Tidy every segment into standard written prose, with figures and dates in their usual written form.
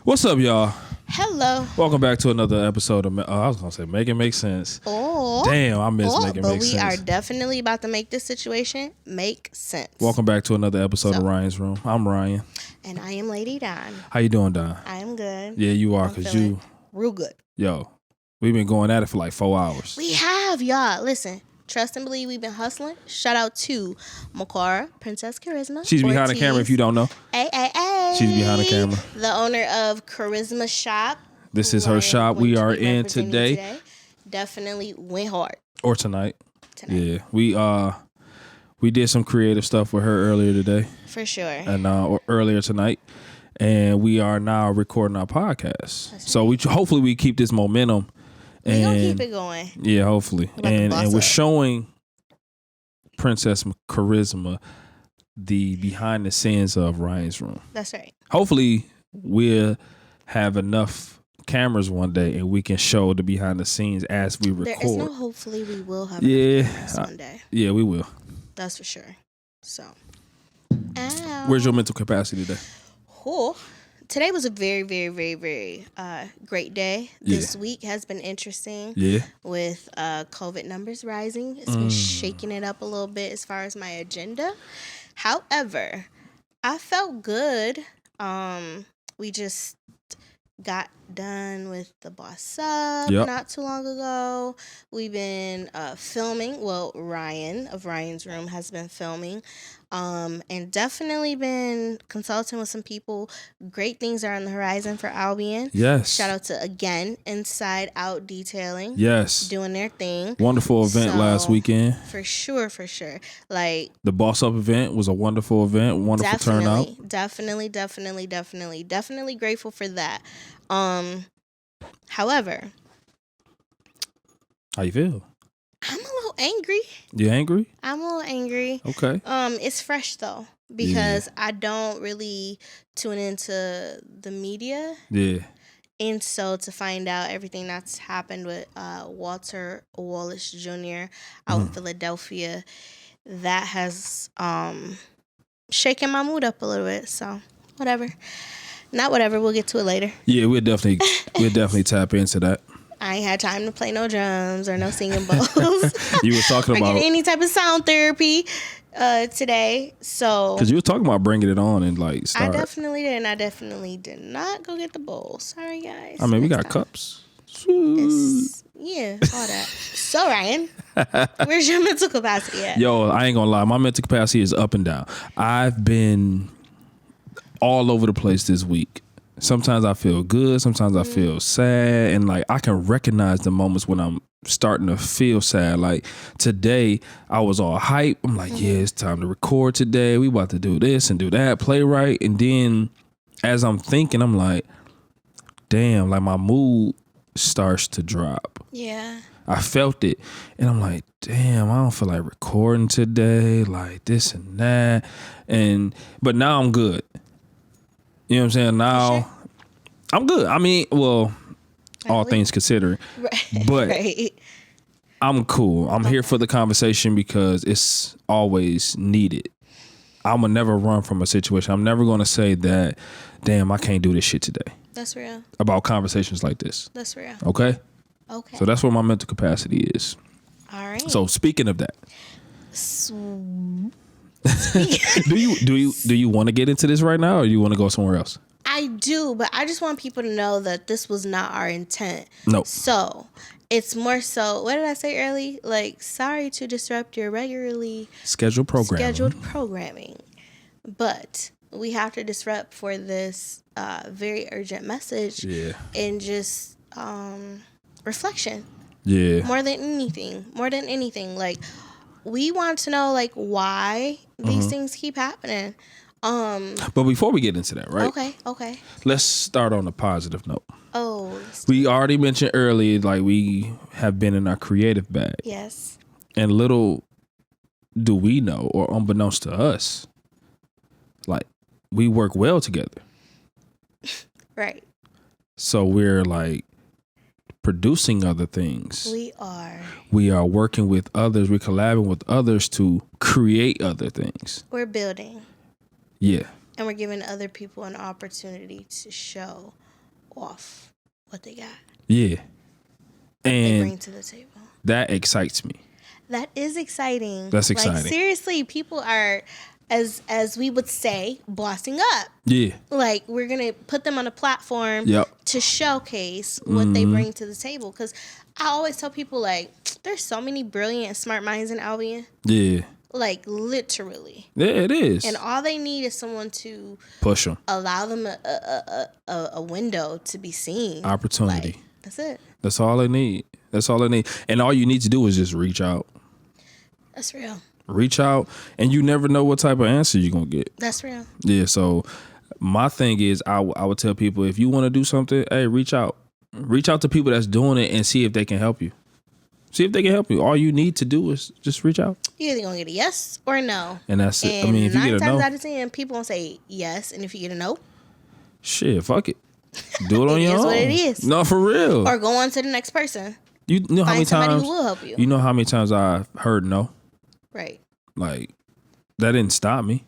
What's up, y'all? Hello. Welcome back to another episode of, I was going to say, Make It Make Sense. Oh. Damn, I miss Make It Make Sense. But we are definitely about to make this situation make sense. Welcome back to another episode of Ryan's Room. I'm Ryan. And I am Lady Don. How you doing, Don? I am good. Yeah, you are, because you... real good. Yo, we've been going at it for like 4 hours. We have, y'all. Listen. Trust and believe we've been hustling. Shout out to Makara, Princess Charisma. She's behind the camera if you don't know. Hey. She's behind the camera. The owner of Charisma Shop. This is her shop we are in today. Definitely went hard. Or tonight. Yeah. We did some creative stuff with her earlier today. For sure. And or earlier tonight. And we are now recording our podcast. That's so hopefully we keep this momentum. We're going to keep it going. Yeah, hopefully. And we're showing Princess Charisma the behind the scenes of Ryan's Room. That's right. Hopefully we'll have enough cameras one day and we can show the behind the scenes as we record. There is no hopefully we will have enough one day. Yeah, we will. That's for sure. So. Where's your mental capacity today? Oh. Today was a very, very, very, very great day. This week has been interesting. Yeah. With COVID numbers rising. It's been shaking it up a little bit as far as my agenda. However, I felt good. We just got done with the Boss Up not too long ago. We've been filming. Well, Ryan of Ryan's Room has been filming. And definitely been consulting with some people. Great things are on the horizon for Albion. Yes. Shout out to, again, Inside Out Detailing. Yes. Doing their thing. Wonderful event last weekend. For sure. Like the Boss Up event was a wonderful event. Wonderful turnout. Definitely grateful for that. However. How you feel? I'm a little angry. You angry? I'm a little angry. Okay. It's fresh though because I don't really tune into the media. Yeah. And so to find out everything that's happened with Walter Wallace Jr. out in Philadelphia, that has shaken my mood up a little bit. So whatever. Not whatever. We'll get to it later. Yeah, we'll definitely tap into that. I ain't had time to play no drums or no singing bowls. You were talking about any type of sound therapy today. So because you were talking about bringing it on and like start. I definitely did, and I definitely did not go get the bowl. Sorry, guys. I mean, we got cups. Yeah, all that. So Ryan, where's your mental capacity at? Yo, I ain't gonna lie, my mental capacity is up and down. I've been all over the place this week. Sometimes I feel good, sometimes I feel sad, and like I can recognize the moments when I'm starting to feel sad. Like today, I was all hype. I'm like, yeah, it's time to record today. We about to do this and do that, play right. And then as I'm thinking, I'm like, damn, like my mood starts to drop. Yeah. I felt it. And I'm like, damn, I don't feel like recording today, like this and that. But now I'm good. You know what I'm saying? Now, I'm good. I mean, well, all things considered. Right. But right. I'm cool. I'm here for the conversation because it's always needed. I'm going to never run from a situation. I'm never going to say that, damn, I can't do this shit today. That's real. About conversations like this. That's real. Okay? Okay. So that's where my mental capacity is. All right. So speaking of that. do you want to get into this right now or do you want to go somewhere else? I do, but I just want people to know that this was not our intent. No. So it's more so, what did I say early? Like, sorry to disrupt your regularly scheduled programming. But we have to disrupt for this very urgent message and just reflection. Yeah. More than anything. Like, we want to know, like, why these things keep happening. But before we get into that, right? Okay. Let's start on a positive note. Oh. We already mentioned earlier, like, we have been in our creative bag. Yes. And little do we know, or unbeknownst to us, like, we work well together. Right. So we're, like, producing other things. We are working with others. We're collabing with others to create other things. We're building. Yeah. And we're giving other people an opportunity to show off what they got. Yeah. They bring And to the table. that excites me. That is exciting. That's exciting. Like, seriously, people are, as we would say, bossing up. Yeah. Like, we're going to put them on a platform Yep. to showcase what they bring to the table. Because I always tell people, like, there's so many brilliant and smart minds in Albion. Yeah. Like, literally. Yeah, it is. And all they need is someone to Push them. allow them a window to be seen. Opportunity. Like, that's it. That's all they need. That's all they need. And all you need to do is just reach out. That's real. Reach out, and you never know what type of answer you're going to get. That's real. Yeah, so my thing is I would tell people, if you want to do something, hey, reach out. Reach out to people that's doing it and see if they can help you. See if they can help you. All you need to do is just reach out. You're either going to get a yes or a no. And that's it. And I mean, if you get a 9 times no, out of 10, people won't say yes. And if you get a no, shit, fuck it. Do it on your own. is what it is. No, for real. Or go on to the next person. You know how many Find somebody times who will help you. You know how many times I've heard no? Right. Like, that didn't stop me.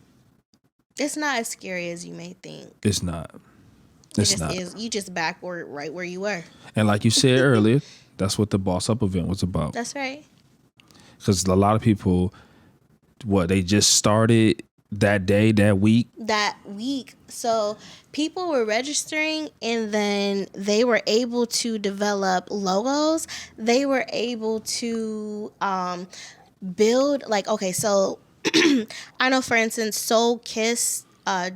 It's not as scary as you may think. It's not. It It's just not. is. You just backward right where you were. And like you said earlier, that's what the Boss Up event was about. That's right. Because a lot of people, they just started that day, that week. That week. So people were registering, and then they were able to develop logos. They were able to build, like, okay, so I know, for instance, Soul Kiss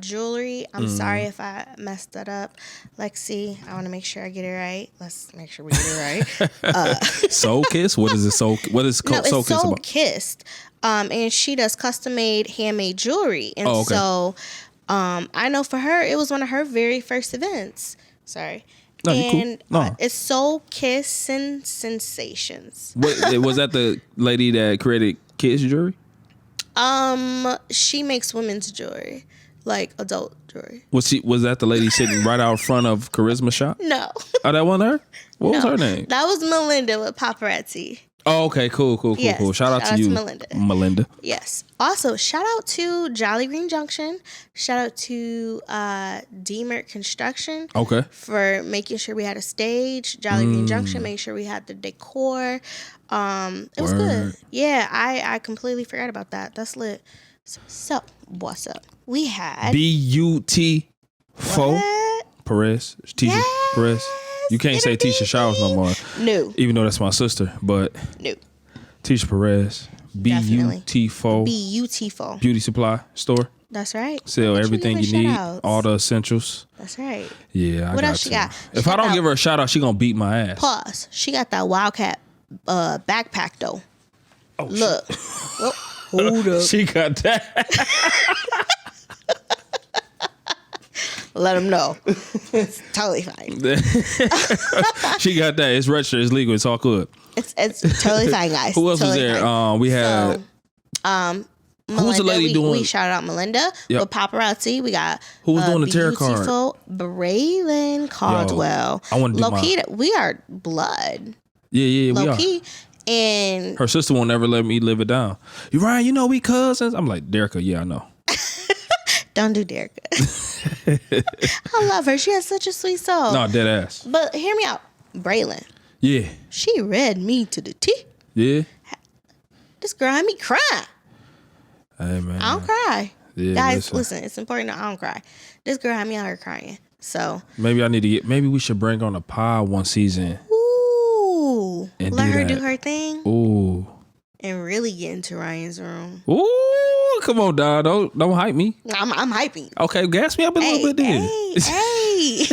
jewelry. I'm sorry if I messed that up. Lexi, I want to make sure I get it right. Let's make sure we get it right. Soul Kiss? What is it? What is No, Soul it's Kiss Soul about? Kissed. And she does custom made, handmade jewelry. And Oh, okay. so I know for her, it was one of her very first events. Sorry. No, you cool. And No. it's Soul Kiss and Sensations. Was that the lady that created kids jewelry? She makes women's jewelry, like adult jewelry. Was that the lady sitting right out front of Charisma Shop? No. Oh, that wasn't her? What was No. her name? That was Melinda with Paparazzi. Oh, okay, cool. Yes, Shout out to you, Melinda. Yes. Also, shout out to Jolly Green Junction. Shout out to Deemer Construction. Okay. For making sure we had a stage. Jolly Green Junction, make sure we had the decor. It was good. Word. Yeah, I completely forgot about that. That's lit. So, what's up? We had BUT4 What? Perez. Tisha Perez. You can't say Tisha Showers no more. No. Even though that's my sister, but No. Tisha Perez. Definitely. BUT4 Beautiful. Beauty Supply Store. That's right. Sell Make sure everything give you her need, shout-outs. all the essentials. That's right. Yeah, I What got else she to. got? If She I don't got- give her a shout out, she gonna beat my ass. Pause. She got that Wildcat backpack though. Oh, Look. Well, hold up. She got that. Let them know. It's totally fine. She got that. It's registered. It's legal. It's all good. It's totally fine, guys. Who else Totally was there? fine. We had. Melinda, Who's the lady doing- We shouted out Melinda Yep. with paparazzi. We got Who was doing the tarot card? beautiful Braylon Caldwell. I wanna do low mine. key, we are blood. Yeah, we Low are. key, and Her sister won't never let me live it down. You Ryan, you know we cousins. I'm like, Derica, yeah, I know. don't do Derica. I love her. She has such a sweet soul. No, dead ass. But hear me out, Braylon. Yeah, She read me to the T. yeah. This girl had me crying. Hey man, I don't cry. Yeah, Guys, listen, it's important that I don't cry. This girl had me out here crying. So, Maybe I need to get. Maybe we should bring on a pod one season. ooh, And let do her that. do her thing Ooh, and really get into Ryan's room. ooh. Come on, dog. Don't hype me. I'm hyping. Okay, gas me up a little bit then. Hey.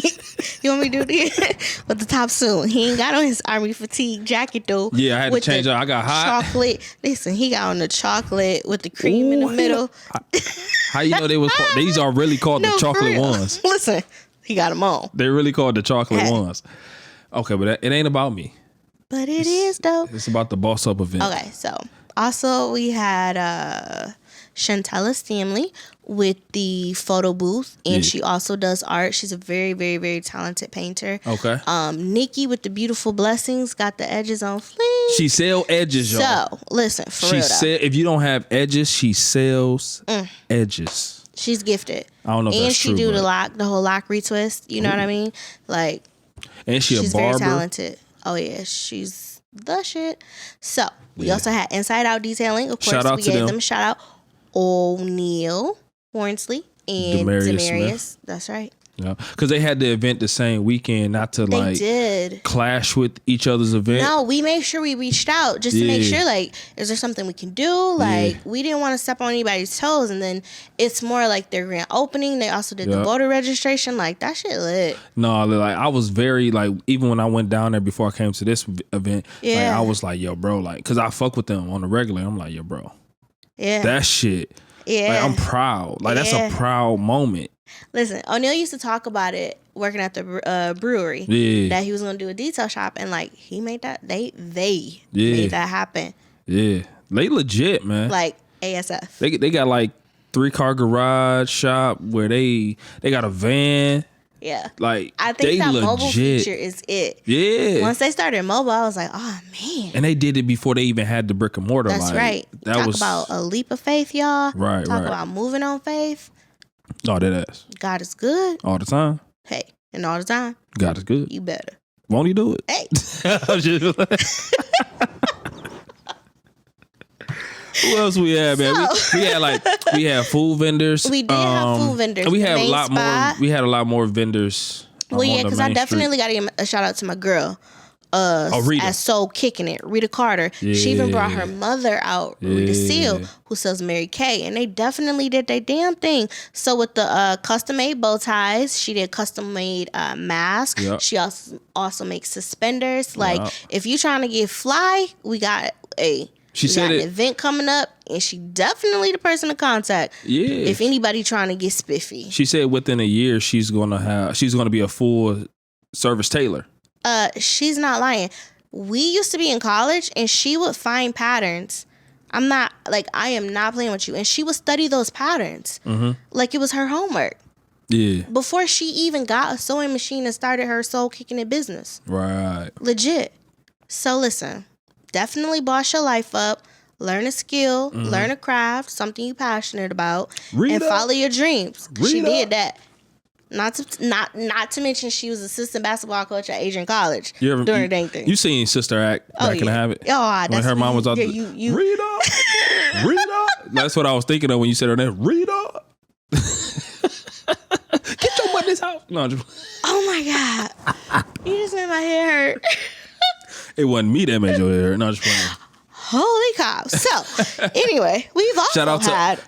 You want me to do this with the top soon? He ain't got on his army fatigue jacket though. Yeah, I had to with change the it. I got hot. chocolate. Listen, he got on the chocolate with the cream in the Ooh, middle. How you know they was? These are really called the for chocolate real. ones. Listen, he got them on. They really called the chocolate Hey. ones. Okay, but it ain't about me. But it is though. It's about the Boss Up event. Okay, so also we had Chantella's family with the photo booth, and Yeah. she also does art. She's a very, very, very talented painter. Okay. Nikki with the beautiful blessings got the edges on fleek. She sell edges, y'all. So listen, for She real though, said if you don't have edges, she sells edges. she's gifted. I don't know if and that's she true, do but the whole lock retwist. You know what I mean? Like, and she's a very barber. talented. Oh yeah, she's the shit. So we Yeah. also had Inside Out Detailing. Of Shout course, out we to gave them. them a shout out. O'Neal Hornsley and Demarius. That's right. Yeah, because they had the event the same weekend, not to They like did. clash with each other's event. No, we made sure we reached out just to make sure, like, is there something we can do? Like, we didn't want to step on anybody's toes. And then it's more like their grand opening. They also did the voter registration. Like, that shit lit. No, like, I was very, like, even when I went down there before I came to this event, like, I was like, yo, bro, like, because I fuck with them on the regular. I'm like, yo, bro. Yeah. That shit. Yeah. Like, I'm proud. Like, that's a proud moment. Listen, O'Neal used to talk about it working at the brewery. Yeah. That he was going to do a detail shop. And, like, he made that. They made that happen. Yeah. They legit, man. Like, ASF. They got, like, 3-car garage shop where they got a van. Yeah. Like, I think that legit. mobile feature is it. Yeah. Once they started mobile, I was like, oh, man. And they did it before they even had the brick and mortar. That's like, right. Talk about a leap of faith, y'all. Right, Talk about moving on faith. Oh, that ass. God is good. All the time. Hey, and all the time. God is good. You better. Won't he do it? Hey. Who else we had, man? We had food vendors. We did have food vendors. And we had a main lot spot. more. We had a lot more vendors. Well, yeah, because I Main definitely got to give a shout out to my girl. Rita. At Soul Kicking It, Rita Carter. Yeah. She even brought her mother out, Rita Seal, Yeah. who sells Mary Kay, and they definitely did their damn thing. So with the custom made bow ties, she did custom made masks. Yep. She also makes suspenders. Like Yep. if you trying to get fly, we got an event coming up, and she definitely the person to contact. Yeah. If anybody trying to get spiffy. She said within a year she's gonna be a full service tailor. She's not lying. We used to be in college and she would find patterns. I am not playing with you. And she would study those patterns. Like it was her homework. Yeah. Before she even got a sewing machine and started her Soul Kicking It business. Right. Legit. So listen, definitely boss your life up. Learn a skill, learn a craft, something you're passionate about, and follow your dreams. She did that. Not to mention she was assistant basketball coach at Adrian College during the dang thing. You seen Sister Act back in the habit? Oh, when her mom was out there. Rita. That's what I was thinking of when you said her name. Rita. Get your butt in this house. No, oh my God. You just made my hair hurt. It wasn't me that made your hair hurt. No, just playing. Holy cow. So, anyway, we've also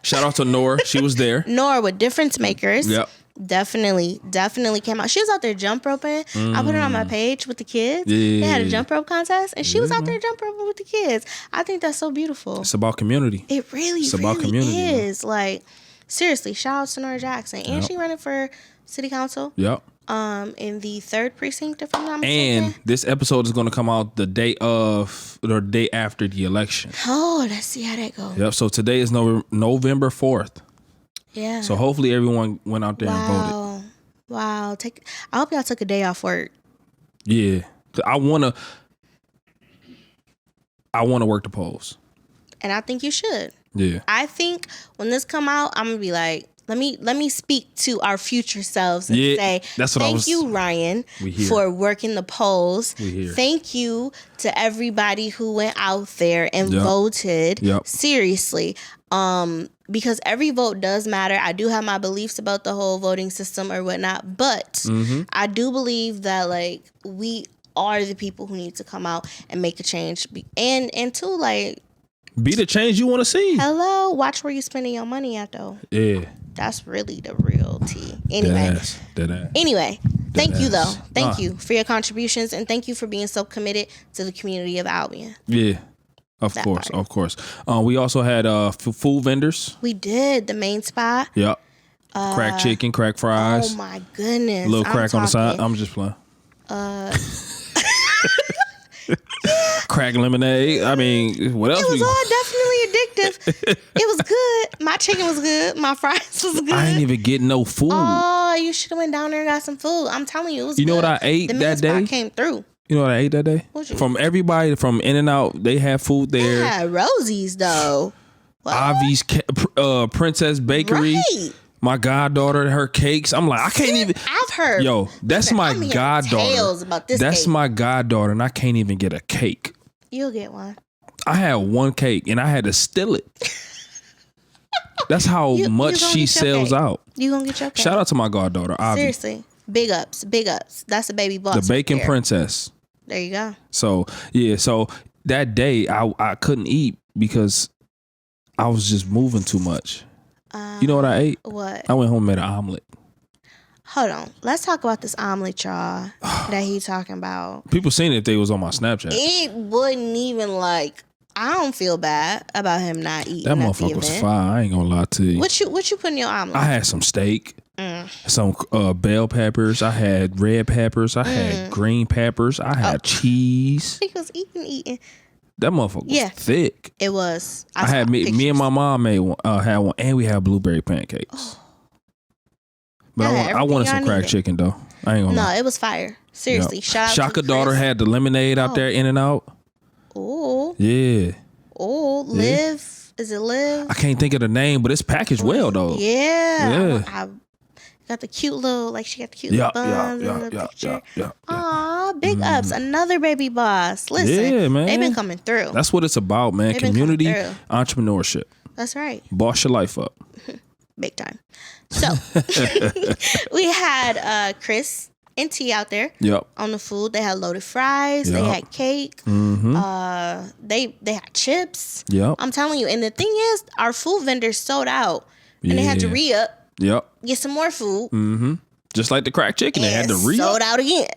shout out to Nora. She was there. Nora with Difference Makers. Yep. Definitely came out. She was out there jump roping. I put it on my page with the kids. Yeah. They had a jump rope contest, and she was out there jump roping with the kids. I think that's so beautiful. It's about community. It really is. Like, seriously, shout out to Nora Jackson. And she running for city council. Yep. In the 3rd precinct, if I'm not mistaken. And this episode is going to come out the day after the election. Oh, let's see how that goes. Yep. So today is November 4th. Yeah. So hopefully everyone went out there and voted. Wow. I hope y'all took a day off work. Yeah. 'Cause I wanna work the polls. And I think you should. Yeah. I think when this come out, I'm gonna be like, let me speak to our future selves and say, thank you, Ryan, for working the polls. Thank you to everybody who went out there and voted. Yep. Seriously. Because every vote does matter. I do have my beliefs about the whole voting system or whatnot, but I do believe that like we are the people who need to come out and make a change. And two, like, be the change you want to see. Hello, watch where you spending your money at though. Yeah. That's really the real tea. Anyway. That ass. Anyway, thank you though. Thank you for your contributions and thank you for being so committed to the community of Albion. Yeah. Of course. We also had food vendors. We did. The main spot. Yep. Crack chicken, crack fries. Oh my goodness. A little crack on the side. I'm just playing. Crack lemonade. I mean, what else? It was all definitely addictive. It was good. My chicken was good. My fries was good. I ain't even getting no food. Oh, you should have went down there and got some food. I'm telling you, it was good. You know what I ate that day? The came through. You know what I ate that day? From everybody, from In-N-Out, they had food there. Yeah, Rosie's though. Ivy's Princess Bakery. Right. My goddaughter, her cakes. I'm like, I can't even. I've heard. Yo, that's my I'm hearing goddaughter. tales about this That's cake. my goddaughter, and I can't even get a cake. You'll get one. I had one cake, and I had to steal it. That's how much she sells out. You gonna get your cake. Shout out to my goddaughter, Avi. Seriously, big ups, big ups. That's a baby boss. The bacon right there. princess. There you go. So yeah, so that day I couldn't eat because I was just moving too much. You know what I ate? What? I went home and made an omelet. Hold on. Let's talk about this omelet, y'all, that he talking about. People seen it if they was on my Snapchat. It wasn't even like, I don't feel bad about him not eating. That motherfucker was fire. I ain't gonna lie to you. What you put in your omelet? I had some steak, some bell peppers. I had red peppers. I had green peppers. I had cheese. He was eating. That motherfucker was thick. It was. I had me and my mom made one, had one, and we had blueberry pancakes. But I wanted some cracked chicken though. I ain't gonna lie. No, it was fire. Seriously, Yep. shout out Shaka to daughter Chris. had the lemonade out there, In and Out. Ooh. Yeah. Oh, Live. Is it Live? I can't think of the name, but it's packaged well though. Yeah. I got the cute little, like she got the cute little buns in the picture. Yeah. Aw, big ups. Another baby boss. Listen, Yeah, man. they've been coming through. That's what it's about, man. They've been coming Community, through. entrepreneurship. That's right. Boss your life up. Big time. So we had Chris and T out there. Yep. On the food. They had loaded fries. Yep. They had cake. They had chips. Yep. I'm telling you. And the thing is, our food vendors sold out. And they had to re-up. Yep. Get some more food. Just like the cracked chicken, they had to sold out again.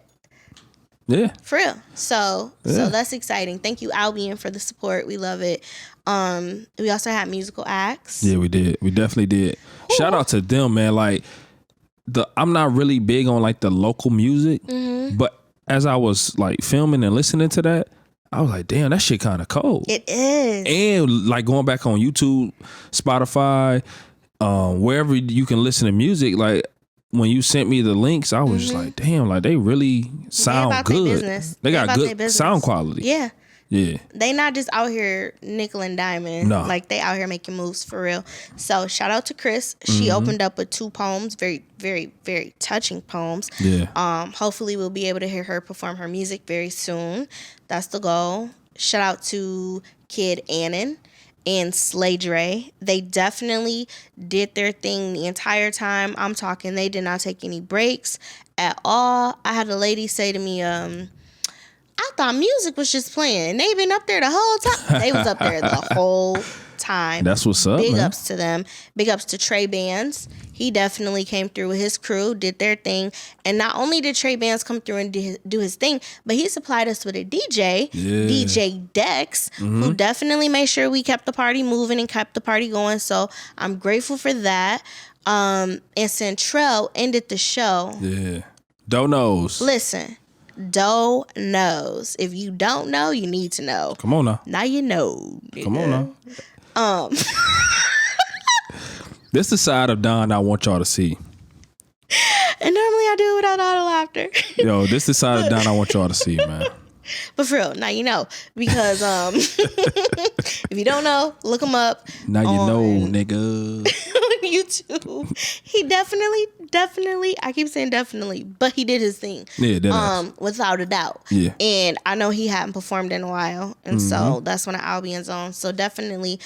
Yeah. For real. So that's exciting. Thank you, Albion, for the support. We love it. We also had musical acts. Yeah, we did. We definitely did. Ooh. Shout out to them, man. Like I'm not really big on like the local music, but as I was like filming and listening to that, I was like, damn, that shit kind of cold. It is. And like going back on YouTube, Spotify, wherever you can listen to music, like when you sent me the links, I was just like, damn, like they really sound good. They got good sound quality. Yeah. Yeah. They not just out here nickel and diming. No. Like they out here making moves for real. So shout out to Chris. She opened up with 2 poems, very, very, very touching poems. Yeah. Hopefully we'll be able to hear her perform her music very soon. That's the goal. Shout out to Kid Annan and Slay Dre. They definitely did their thing the entire time. I'm talking, they did not take any breaks at all. I had a lady say to me, I thought music was just playing. They been up there the whole time. They was up there the whole time. That's what's up, Big man. ups to them. Big ups to Trey Bands. He definitely came through with his crew, did their thing. And not only did Trey Bands come through and do his thing, but he supplied us with a DJ, DJ Dex, who definitely made sure we kept the party moving and kept the party going. So I'm grateful for that. And Centrell ended the show. Yeah. Doe knows. Listen. Doe knows. If you don't know, you need to know. Come on now. Now you know. Nigga. Come on now. This is the side of Don I want y'all to see. And normally I do it without all the laughter. Yo, this is the side of Don I want y'all to see, man. But for real, now you know. Because if you don't know, look him up. Now you know, nigga. On YouTube. He definitely, I keep saying definitely, but he did his thing. Yeah, that is. Without a doubt. Yeah. And I know he hadn't performed in a while. And so that's when Albion's on. So definitely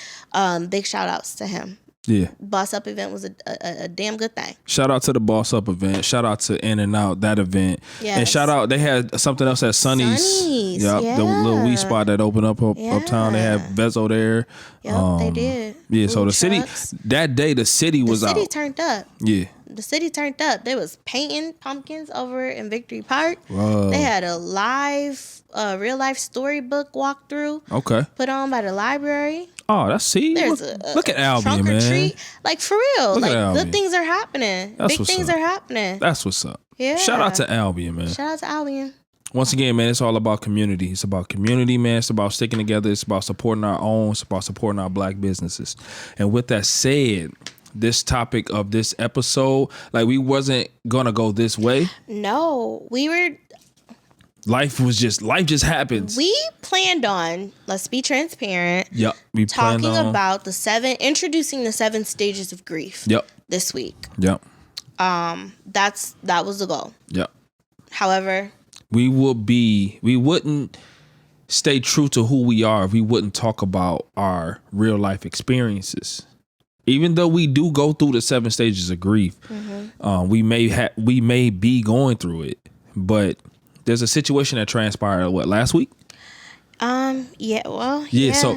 big shout outs to him. Yeah. Boss Up event was a damn good thing. Shout out to the Boss Up event. Shout out to In and Out, that event. Yes. And shout out, they had something else at Sonny's. Yep, yeah. the little weed spot that opened up uptown. They had Vezo there. Yep, they did. Yeah, Food so the trucks. city, that day the city was out. The city turned up. Yeah. The city turned up. They was painting pumpkins over in Victory Park. Whoa. They had a live, real life storybook walkthrough. Okay. Put on by the library. Oh, that's see. There's look at Albion, trunk or man. treat. Like for real. Look at like Albion. good things are happening. That's Big what's things up. are happening. That's what's up. Yeah. Shout out to Albion, man. Shout out to Albion. Once again, man, it's all about community. It's about community, man. It's about sticking together. It's about supporting our own. It's about supporting our black businesses. And with that said, this topic of this episode, like we wasn't gonna go this way. No, Life just happens. we planned on, let's be transparent. Yep. We planned Talking on. about introducing the 7 stages of grief. Yep. this week. Yep. That was the goal. Yep. However, we wouldn't stay true to who we are if we wouldn't talk about our real life experiences. Even though we do go through the 7 stages of grief, we may be going through it, but there's a situation that transpired last week. So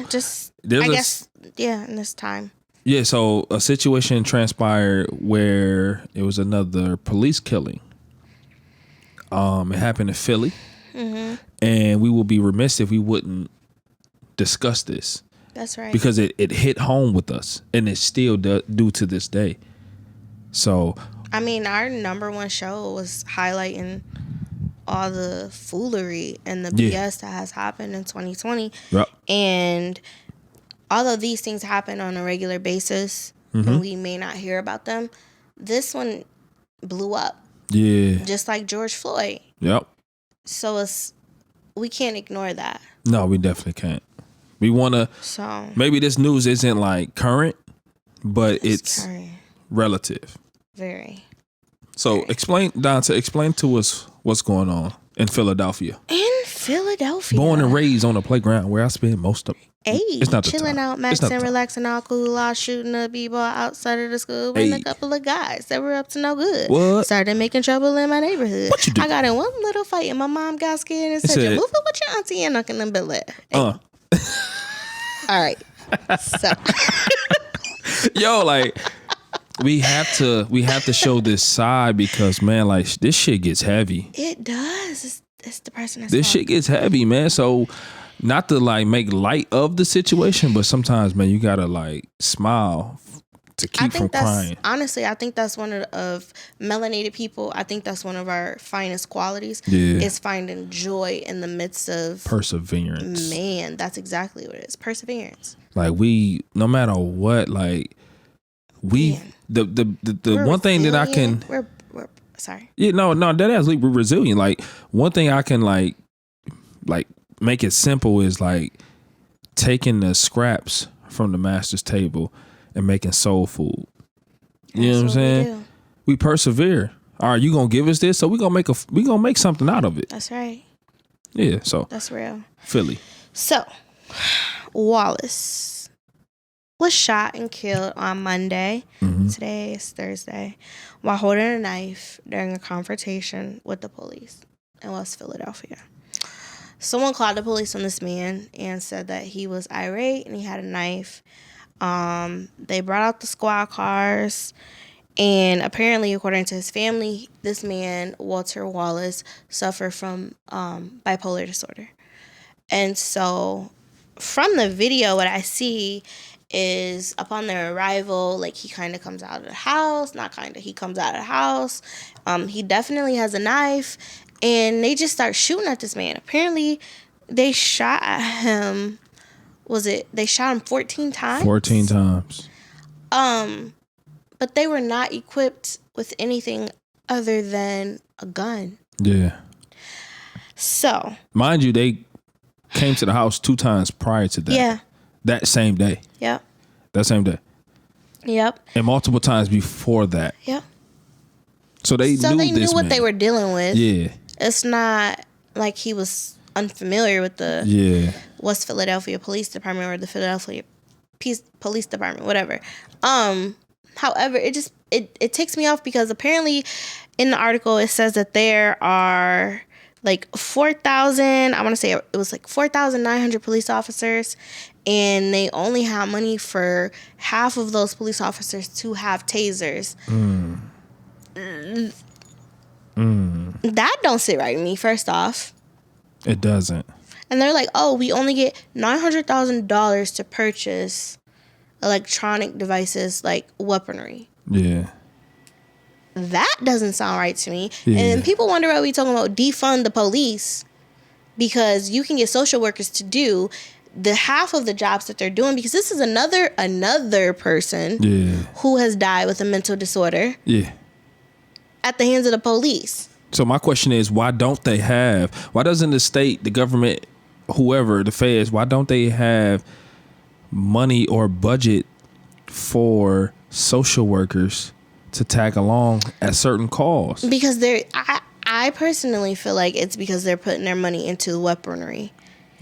just in this time. Yeah, so a situation transpired where it was another police killing. It happened in Philly, and we will be remiss if we wouldn't discuss this. That's right. Because it hit home with us, and it still do to this day. So, I mean, our number one show was highlighting all the foolery and the BS that has happened in 2020. Yep. And although these things happen on a regular basis, and we may not hear about them, this one blew up. Yeah. Just like George Floyd. Yep. So we can't ignore that. No, we definitely can't. We want to. So maybe this news isn't like current, but it's current. Relative. Very. So very. Explain to us what's going on in Philadelphia. Born and raised on a playground where I spend most of. It's not chilling out, maxing, relaxing, all cool, all shooting a b-ball outside of the school with a couple of guys that were up to no good. What? Started making trouble in my neighborhood. What you do? I got in one little fight and my mom got scared and said, "Move up with your auntie and uncle and Billy." All right. So, yo, like we have to show this side because man, like this shit gets heavy. It does. It's the person that's this shit gets heavy, man. So. Not to like make light of the situation, but sometimes, man, you gotta like smile to keep from crying. Honestly, I think that's one of melanated people. I think that's one of our finest qualities. Yeah. Is finding joy in the midst of perseverance. Man, that's exactly what it is. Perseverance. Like no matter what, like the one thing that I can. We're sorry. Yeah, no, that is we're resilient. Like one thing I can like. Make it simple is like taking the scraps from the master's table and making soul food. You know what I'm saying? We persevere. All right, you gonna give us this, so we gonna make something out of it. That's right. Yeah, so that's real. Philly. So Wallace was shot and killed on Monday. Today is Thursday, while holding a knife during a confrontation with the police in West Philadelphia. Someone called the police on this man and said that he was irate and he had a knife. They brought out the squad cars, and apparently, according to his family, this man, Walter Wallace, suffered from bipolar disorder. And so, from the video, what I see is upon their arrival, like he kind of comes out of the house, he comes out of the house. He definitely has a knife. And they just start shooting at this man. Apparently, they shot at him. They shot him 14 times? 14 times. But they were not equipped with anything other than a gun. Yeah. So. Mind you, they came to the house 2 times prior to that. Yeah. That same day. Yep. That same day. Yep. And multiple times before that. Yep. So they knew what they were dealing with. Yeah. It's not like he was unfamiliar with the West Philadelphia Police Department or the Philadelphia Police Department, whatever. However, it ticks me off because apparently in the article it says that there are like 4,000, I want to say it was like 4,900 police officers, and they only have money for half of those police officers to have tasers. That don't sit right with me, first off. It doesn't. And they're like, oh, we only get $900,000 to purchase electronic devices like weaponry. Yeah. That doesn't sound right to me. Yeah. And people wonder why we talking about defund the police, because you can get social workers to do the half of the jobs that they're doing, because this is another person who has died with a mental disorder. Yeah. At the hands of the police. So my question is, why doesn't the state, the government, whoever, the feds, why don't they have money or budget for social workers to tag along at certain calls. Because I personally feel like it's because they're putting their money into weaponry.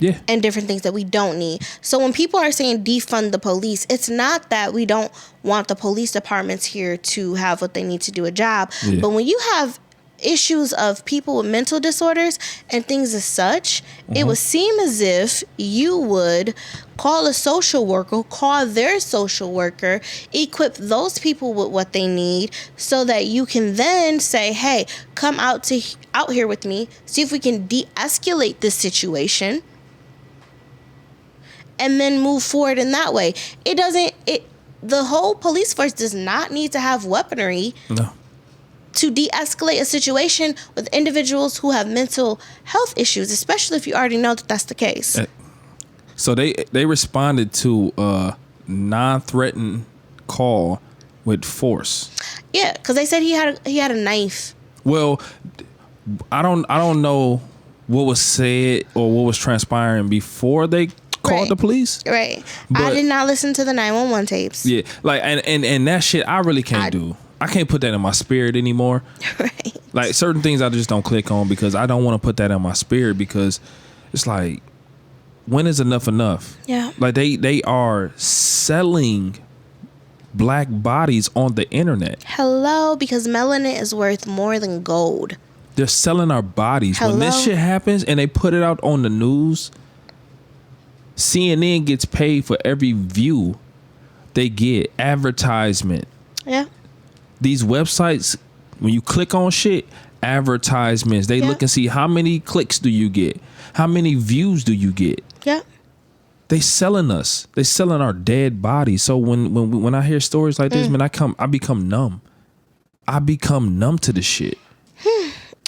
Yeah. And different things that we don't need. So when people are saying defund the police, it's not that we don't want the police departments here to have what they need to do a job. Yeah. But when you have issues of people with mental disorders and things as such, it would seem as if you would call a social worker, call their social worker, equip those people with what they need so that you can then say, hey, come out here with me, see if we can de-escalate this situation. And then move forward in that way. The whole police force does not need to have weaponry to de-escalate a situation with individuals who have mental health issues, especially if you already know that that's the case. So they responded to a non-threatened call with force. Yeah, because they said he had a knife. Well, I don't know what was said or what was transpiring before they called the police. Right. I did not listen to the 911 tapes. Yeah. Like and that shit I really can't do. I can't put that in my spirit anymore. Right. Like certain things I just don't click on because I don't want to put that in my spirit because it's like, when is enough? Yeah. Like they are selling black bodies on the internet. Hello, because melanin is worth more than gold. They're selling our bodies. Hello? When this shit happens and they put it out on the news, CNN gets paid for every view they get, advertisement. Yeah. These websites, when you click on shit, advertisements, they look and see how many clicks do you get, how many views do you get. Yeah. They selling us. They selling our dead bodies. So when I hear stories like this, man, I become numb. I become numb to the shit.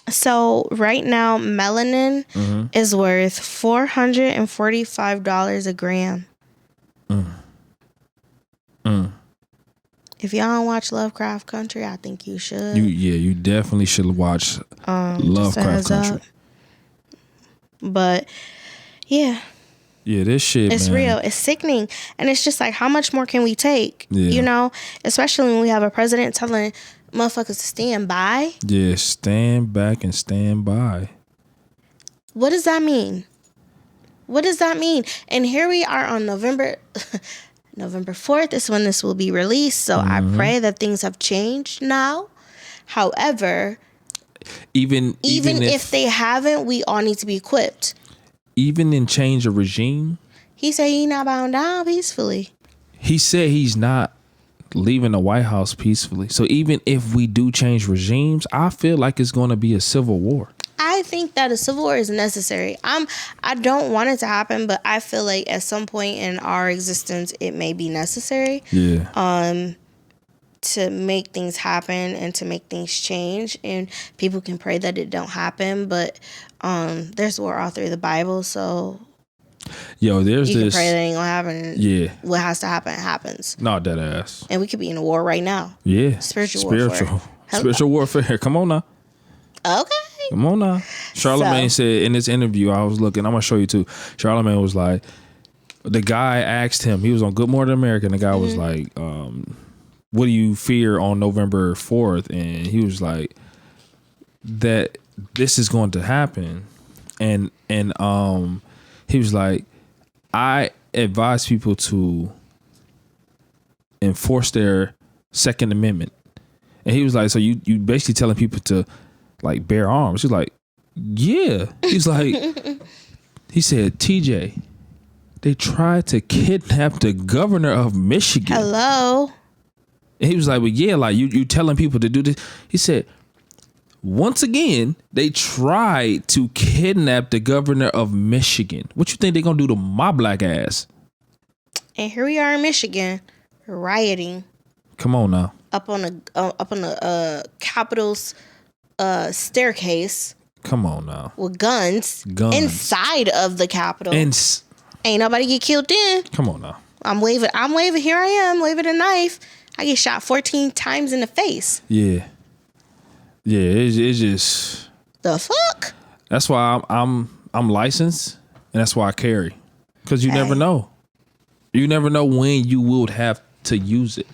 So right now, melanin is worth $445 a gram. If y'all don't watch Lovecraft Country, I think you should. You definitely should watch Lovecraft Country. But yeah. Yeah, this shit, it's man. real. It's sickening. And it's just like, how much more can we take? Yeah. You know, especially when we have a president telling motherfuckers to stand by. Yeah, stand back and stand by. What does that mean? What does that mean? And here we are on November 4th is when this will be released. So I pray that things have changed now. However, even if they haven't, we all need to be equipped. Even in change of regime, he said he's not bowing down peacefully. He said he's not leaving the White House peacefully. So even if we do change regimes, I feel like it's going to be a civil war. I think that a civil war is necessary. I don't want it to happen, but I feel like at some point in our existence, it may be necessary. Yeah. To make things happen and to make things change, and people can pray that it don't happen. But there's war all through the Bible, so there's you this. can pray that ain't gonna happen. Yeah. What has to happen happens. Not that ass. And we could be in a war right now. Yeah. Spiritual warfare. Come on now. Okay. Come on now. Charlamagne said in this interview, I was looking, I'm going to show you too. Charlamagne was like, the guy asked him, he was on Good Morning America, and the guy was like, what do you fear on November 4th? And he was like, that this is going to happen. And he was like, I advise people to enforce their Second Amendment. And he was like, so you basically telling people to like bear arms. He's like, yeah. He's like, he said, TJ, they tried to kidnap the governor of Michigan. Hello. And he was like, well, yeah, like you telling people to do this. He said, once again, they tried to kidnap the governor of Michigan. What you think they're going to do to my black ass? And here we are in Michigan, rioting. Come on now. Up on the Capitol's staircase. Come on now. With guns. Inside of the Capitol. Ain't nobody get killed then. Come on now. I'm waving. Here I am, waving a knife. I get shot 14 times in the face. Yeah. Yeah, it's just the fuck. That's why I'm licensed, and that's why I carry, because you never know. You never know when you would have to use it.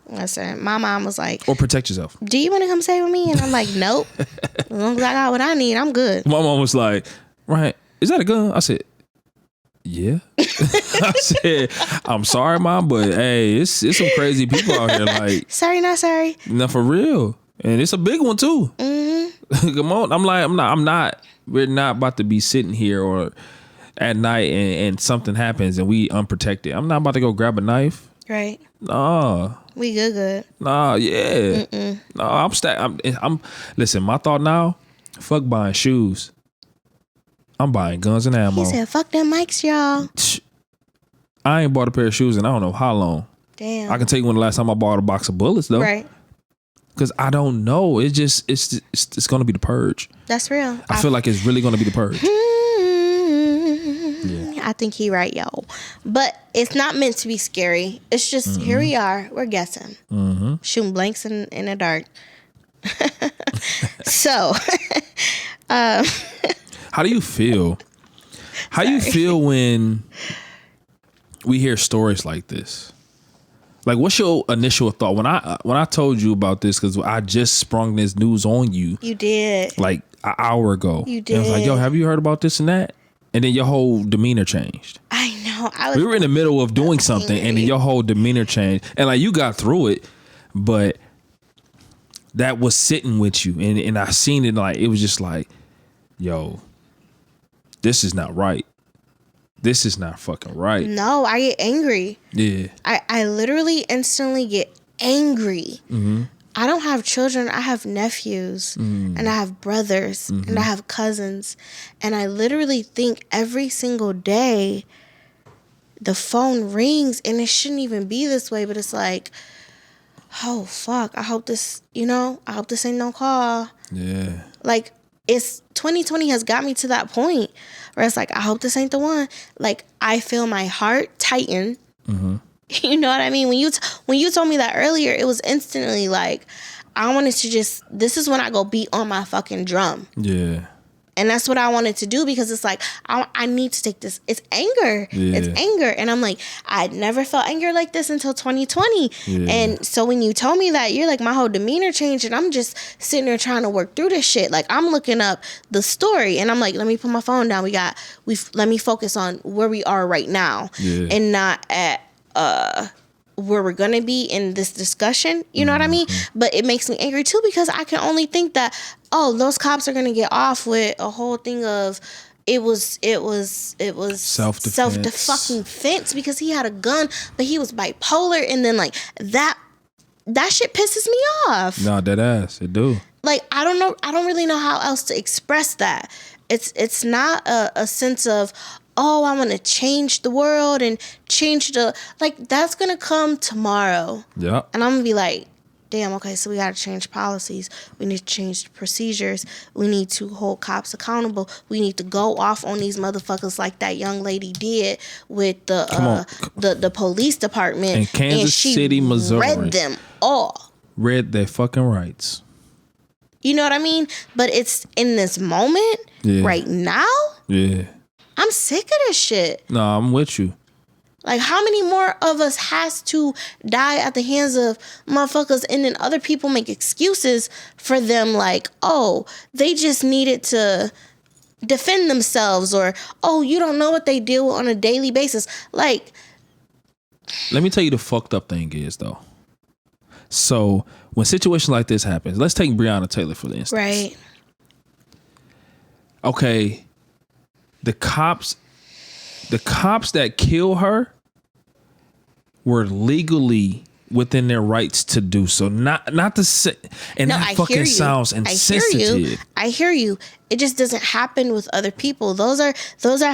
Listen, my mom was like, Or protect yourself. do you want to come stay with me? And I'm like, nope. As long as I got what I need, I'm good. My mom was like, right, is that a gun? I said, yeah. I said, I'm sorry, Mom, but hey, it's some crazy people out here. Like, sorry, not sorry. No, for real. And it's a big one too. Mm-hmm. Come on. We're not about to be sitting here or at night and something happens and we unprotected. I'm not about to go grab a knife. Right. Nah. We good. Nah, yeah. Mm-mm. Nah, I'm listen, my thought now, fuck buying shoes. I'm buying guns and ammo. He said, fuck them mics, y'all. I ain't bought a pair of shoes in I don't know how long. Damn. I can tell you when the last time I bought a box of bullets though. Right. Because I don't know. It's going to be the purge. That's real. I feel like it's really going to be the purge. Yeah. I think he right, y'all. But it's not meant to be scary. It's just, here we are. We're guessing. Shooting blanks in the dark. So. How do you feel? How do you feel when we hear stories like this? Like, what's your initial thought when I told you about this? Because I just sprung this news on you. You did. Like an hour ago. You did. And I was like, yo, have you heard about this and that? And then your whole demeanor changed. I know. We were in the middle of doing something, and then your whole demeanor changed. And like you got through it, but that was sitting with you, and I seen it. Like it was just like, yo, this is not right. This is not fucking right. No, I get angry. Yeah. I literally instantly get angry. Mm-hmm. I don't have children. I have nephews and I have brothers and I have cousins. And I literally think every single day the phone rings and it shouldn't even be this way. But it's like, oh, fuck. I hope this ain't no call. Yeah. Like, it's 2020 has got me to that point where it's like, I hope this ain't the one. Like, I feel my heart tighten. Mm-hmm. You know what I mean? When you told me that earlier, it was instantly like, I wanted to this is when I go beat on my fucking drum. Yeah. And that's what I wanted to do because it's like, I need to take this. It's anger. Yeah. It's anger. And I'm like, I'd never felt anger like this until 2020. Yeah. And so when you told me that, you're like, my whole demeanor changed and I'm just sitting there trying to work through this shit. Like, I'm looking up the story and I'm like, let me put my phone down. Let me focus on where we are right now and not at where we're gonna be in this discussion, you know what I mean? But it makes me angry too because I can only think that, oh, those cops are gonna get off with a whole thing of it was self-defense because he had a gun, but he was bipolar, and then like that shit pisses me off. No, dead ass, it do. Like I don't really know how else to express that. It's not a sense of, oh, I want to change the world and change that's going to come tomorrow. Yeah. And I'm going to be like, damn, okay, so we got to change policies. We need to change the procedures. We need to hold cops accountable. We need to go off on these motherfuckers like that young lady did with the police department. In Kansas City, Missouri. Read them all. Read their fucking rights. You know what I mean? But it's in this moment, right now. Yeah. I'm sick of this shit. No, I'm with you. Like, how many more of us has to die at the hands of motherfuckers and then other people make excuses for them like, oh, they just needed to defend themselves or, oh, you don't know what they deal with on a daily basis. Like, let me tell you the fucked up thing is, though. So, when situations like this happens, let's take Breonna Taylor, for instance. Right. Okay. The cops that kill her were legally within their rights to do so. Not to say, and that fucking sounds insensitive. I hear you. It just doesn't happen with other people. Those I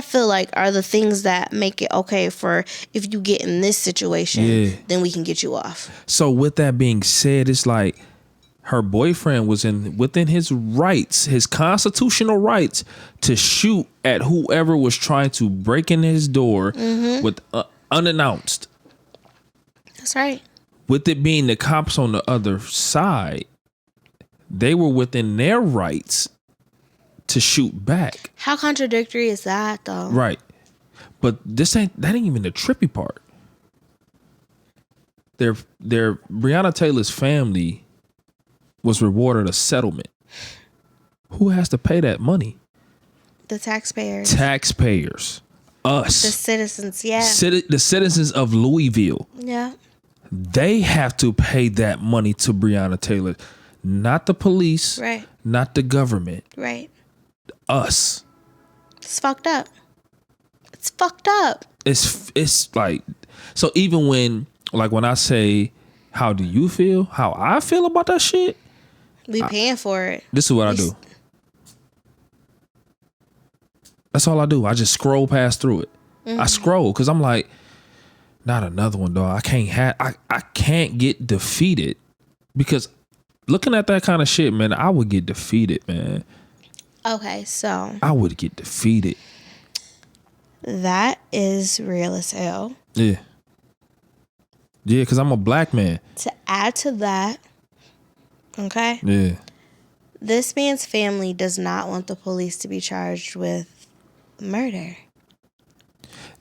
feel like are the things that make it okay for if you get in this situation, then we can get you off. So with that being said, it's like her boyfriend was within his rights, his constitutional rights, to shoot at whoever was trying to break in his door with unannounced. That's right. With it being the cops on the other side, they were within their rights to shoot back. How contradictory is that, though? Right. But that ain't even the trippy part. their Breonna Taylor's family was rewarded a settlement. Who has to pay that money? The taxpayers. Taxpayers. Us. The citizens, yeah. The citizens of Louisville. Yeah. They have to pay that money to Breonna Taylor. Not the police. Right. Not the government. Right. Us. It's fucked up. It's fucked up. It's like, so even when I say, how do you feel? How I feel about that shit? We paying for it. This is what I do. That's all I do. I just scroll past through it. Mm-hmm. I scroll because I'm like, not another one, dog. I can't get defeated because looking at that kind of shit, man, I would get defeated, man. Okay, so I would get defeated. That is real as hell. Yeah. Yeah, because I'm a black man. To add to that, okay? Yeah. This man's family does not want the police to be charged with murder.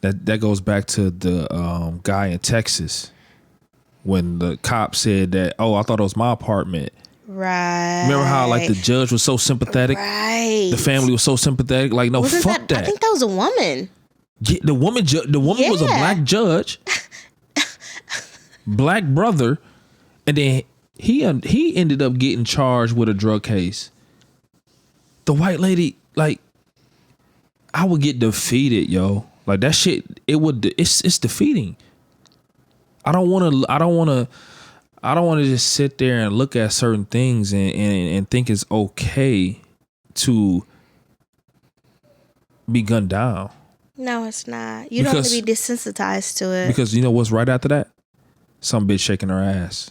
That goes back to the guy in Texas when the cop said that, oh, I thought it was my apartment. Right. Remember how like the judge was so sympathetic? Right. The family was so sympathetic. Like, no, fuck that. I think that was a woman. Yeah, the woman was a black judge, black brother, and then he ended up getting charged with a drug case. The white lady, like, I would get defeated, yo. Like that shit, it's defeating. I don't want to just sit there and look at certain things and think it's okay to be gunned down. No, it's not. You don't want to be desensitized to it. Because you know what's right after that? Some bitch shaking her ass.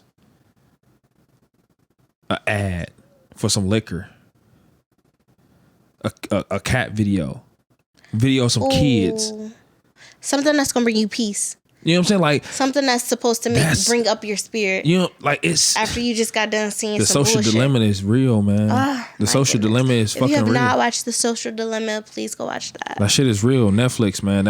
An ad for some liquor. A cat video. Video of some kids. Something that's gonna bring you peace. You know what I'm saying? Like something that's supposed to bring up your spirit. You know, like it's after you just got done seeing the some social bullshit. dilemma is real, man. The social dilemma is fucking real. If you have not watched The Social Dilemma, please go watch that. That shit is real. Netflix, man.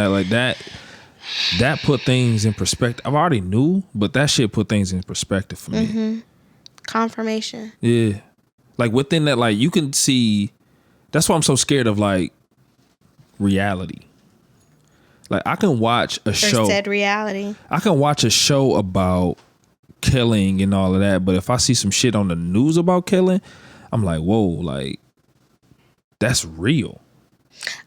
That put things in perspective. I already knew, but that shit put things in perspective for me. Mm-hmm. Confirmation. Yeah, like within that, like you can see. That's why I'm so scared of like reality. Like I can watch a show. Said reality. I can watch a show about killing and all of that, but if I see some shit on the news about killing, I'm like, whoa, like that's real.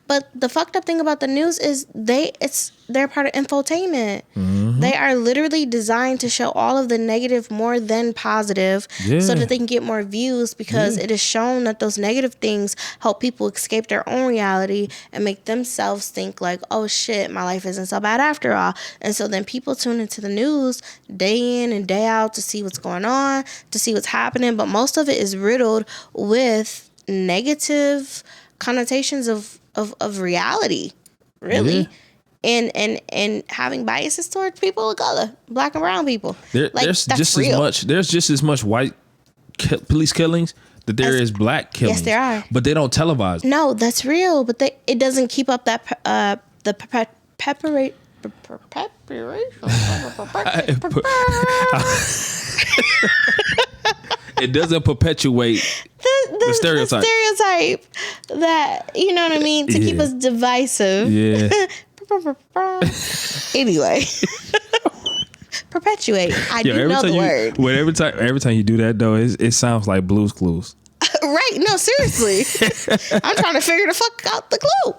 But the fucked up thing about the news is they're part of infotainment. Mm-hmm. They are literally designed to show all of the negative more than positive so that they can get more views because it is shown that those negative things help people escape their own reality and make themselves think like, oh shit, my life isn't so bad after all. And so then people tune into the news day in and day out to see what's going on, to see what's happening. But most of it is riddled with negative connotations of reality, really, and having biases towards people of color, black and brown people. There's just as much white police killings that there is black killings. Yes, there are, but they don't televise. No, that's real, but it doesn't keep up that It doesn't perpetuate the stereotype. The stereotype that, you know what I mean, to keep us divisive. Yeah. Anyway. Perpetuate. I do know the word. Well, every time you do that though, it sounds like Blue's Clues. Right? No, seriously. I'm trying to figure the fuck out the clue.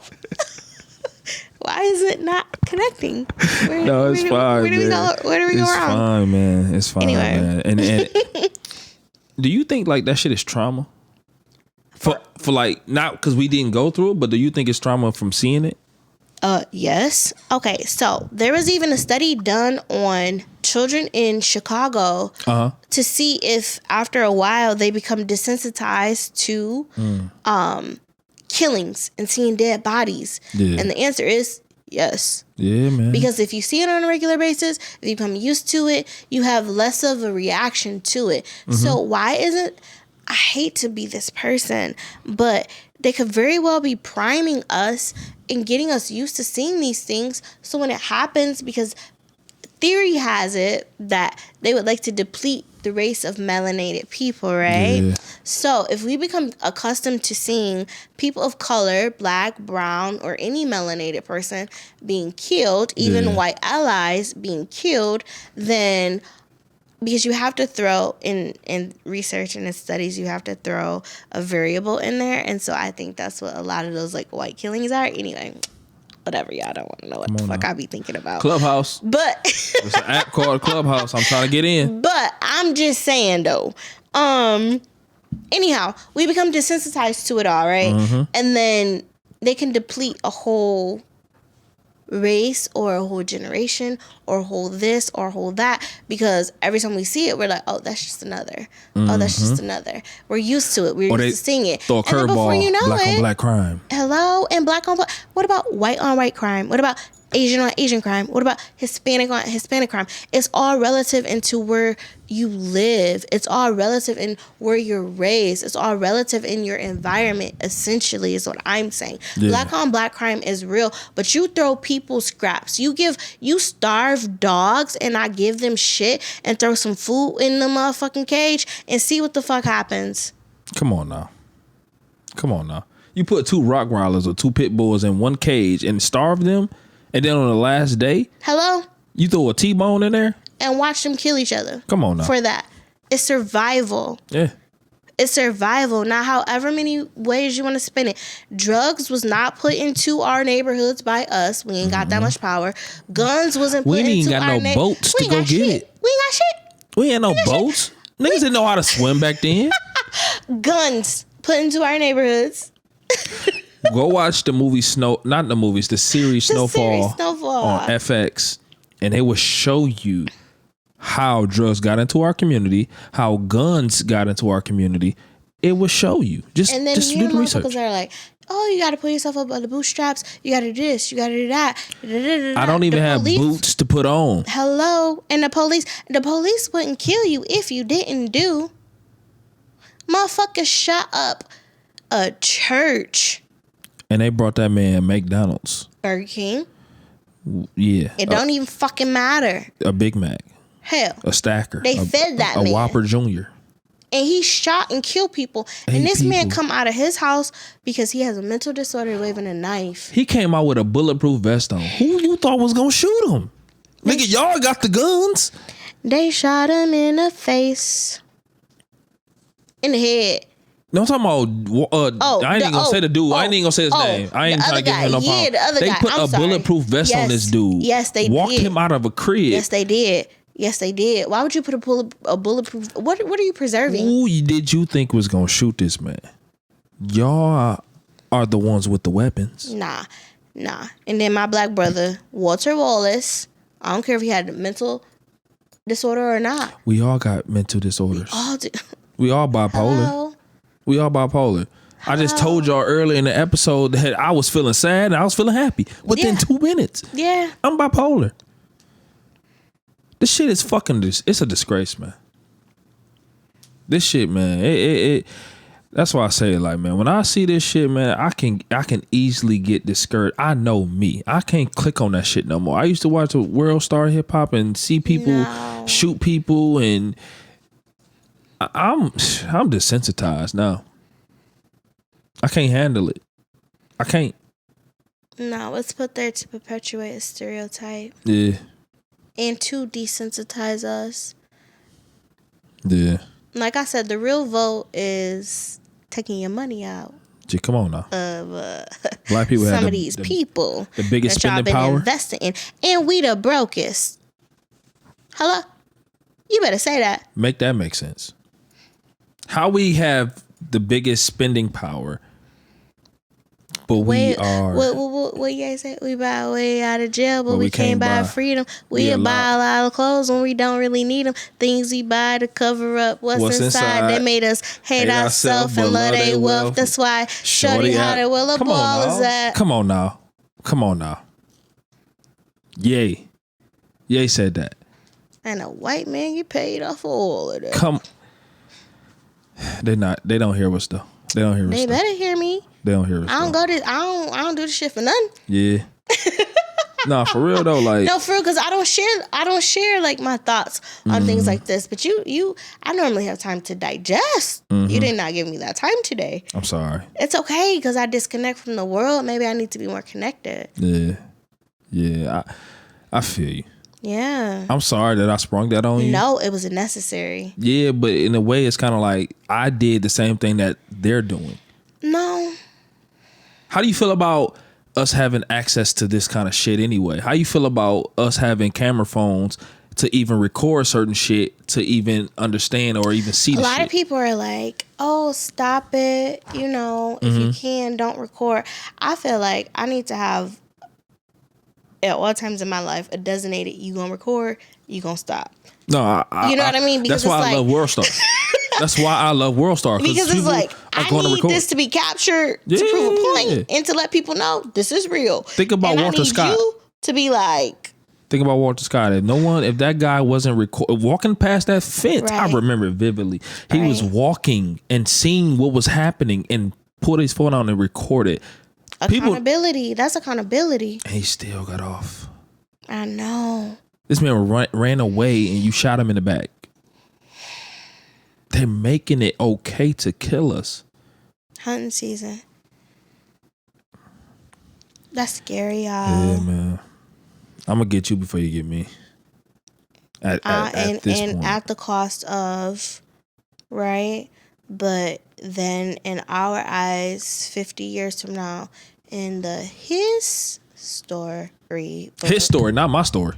Why is it not connecting? Fine. Where do we go wrong? It's fine, man. It's fine, man. And do you think like that shit is trauma? For like, not because we didn't go through it, but do you think it's trauma from seeing it? Yes. Okay, so there was even a study done on children in Chicago to see if after a while they become desensitized to killings and seeing dead bodies. Yeah. And the answer is yes. Yeah, man. Because if you see it on a regular basis, if you become used to it, you have less of a reaction to it. Mm-hmm. So why isn't, I hate to be this person, but they could very well be priming us and getting us used to seeing these things. So when it happens, because theory has it that they would like to deplete the race of melanated people, right? Yeah. So if we become accustomed to seeing people of color, black, brown, or any melanated person being killed, even white allies being killed, then because you have to throw in research and in studies, you have to throw a variable in there. And so I think that's what a lot of those like white killings are. Anyway, whatever, y'all don't want to know what the fuck I be thinking about. Clubhouse. But It's an app called Clubhouse. I'm trying to get in. But I'm just saying though. Anyhow, we become desensitized to it all, right? Mm-hmm. And then they can deplete a whole race or a whole generation or a whole this or a whole that, because every time we see it, we're like, oh, that's just another. Oh, that's just another. We're used to it. We're used to seeing it. Throw a And then before curveball, you know black it, on black crime. hello, and black on black. What about white on white crime? What about Asian on Asian crime? What about Hispanic on Hispanic crime? It's all relative into where you live. It's all relative in where you're raised. It's all relative in your environment, essentially, is what I'm saying. Yeah. Black on black crime is real, but you throw people scraps. You starve dogs and I give them shit and throw some food in the motherfucking cage and see what the fuck happens. Come on now. You put 2 Rottweilers or 2 pit bulls in one cage and starve them, and then on the last day, Hello? you throw a T-bone in there? And watch them kill each other. Come on now. For that. It's survival. Yeah. It's survival. Now, however many ways you want to spin it. Drugs was not put into our neighborhoods by us. We ain't got that much power. Guns wasn't put into our We ain't got no boats to go get it. We ain't got shit. We ain't no boats. Niggas didn't know how to swim back then. Guns put into our neighborhoods. Go watch the movie the series Snowfall on FX, and they will show you how drugs got into our community, how guns got into our community. It will show you. Just do the research. Motherfuckers are like, oh, you got to pull yourself up by the bootstraps. You got to do this. You got to do that. I don't even have boots to put on. Hello. And the police wouldn't kill you if you didn't do. Motherfuckers shot up a church. And they brought that man McDonald's. Burger King. Yeah. It don't even fucking matter. A Big Mac. Hell. A Stacker. They fed that man. A Whopper Jr. And he shot and killed people. And this man come out of his house because he has a mental disorder waving a knife. He came out with a bulletproof vest on. Who you thought was going to shoot him? Nigga, y'all got the guns. They shot him in the face. In the head. No, I'm talking about. I ain't even gonna say the dude. I ain't even gonna say his name. I ain't trying to give him no power. They put a bulletproof vest on this dude. Yes, they walked him out of a crib. Yes, they did. Why would you put a bulletproof? What are you preserving? Who did you think was gonna shoot this man? Y'all are the ones with the weapons. Nah. And then my black brother Walter Wallace. I don't care if he had a mental disorder or not. We all got mental disorders. All do. We all bipolar. Hello? We all bipolar. I just told y'all earlier in the episode that I was feeling sad and I was feeling happy within 2 minutes. Yeah. I'm bipolar. This shit is it's a disgrace, man. This shit, man. That's why I say it like, man, when I see this shit, man, I can easily get discouraged. I know me. I can't click on that shit no more. I used to watch World Star Hip Hop and see people shoot people, and I'm desensitized now. I can't handle it. I can't. No, it's put there to perpetuate a stereotype. Yeah. And to desensitize us. Yeah. Like I said, the real vote is taking your money out. Gee, come on now. Black people some have of these people. The biggest that y'all spending been power. Investing in. And we the brokest. Hello? You better say that. Make that make sense. How we have the biggest spending power, but we are. What you guys say? We buy way out of jail, but we can't buy freedom. We buy a lot of clothes when we don't really need them. Things we buy to cover up what's inside. They made us hate ourselves and love their wealth. That's why Shorty how the will of ball is at. Come on now. Yay said that. And a white man get paid off for all of that. They don't hear us though. They don't hear us. They better hear me. They don't hear us. I don't do this shit for nothing. Yeah. Nah, for real though, like No, for real, because I don't share like my thoughts on things like this. But I normally have time to digest. You did not give me that time today. I'm sorry. It's okay because I disconnect from the world. Maybe I need to be more connected. Yeah, I feel you. Yeah. I'm sorry that I sprung that on you. No, it was necessary. Yeah, but in a way, it's kind of like I did the same thing that they're doing. No. How do you feel about us having access to this kind of shit anyway? How you feel about us having camera phones to even record certain shit, to even understand or even see the shit? A lot of people are like, oh, stop it. You know, if you can, don't record. I feel like I need to have, at all times in my life, a designated, you gonna record, you gonna stop. No, you know what I mean? Because that's why I love World Star. That's why I love World Star. Because it's like, I need this to be captured to prove a point and to let people know this is real. Think about Walter Scott. You to be like, think about Walter Scott. If that guy wasn't walking past that fence, I remember it vividly. He was walking and seeing what was happening and put his phone on and record it. Accountability. That's accountability. And he still got off. I know. This man ran away and you shot him in the back. They're making it okay to kill us. Hunting season. That's scary, y'all. Yeah, man. I'm gonna get you before you get me. At this point. At the cost of, right? But then in our eyes, 50 years from now, in his story. His story, not my story.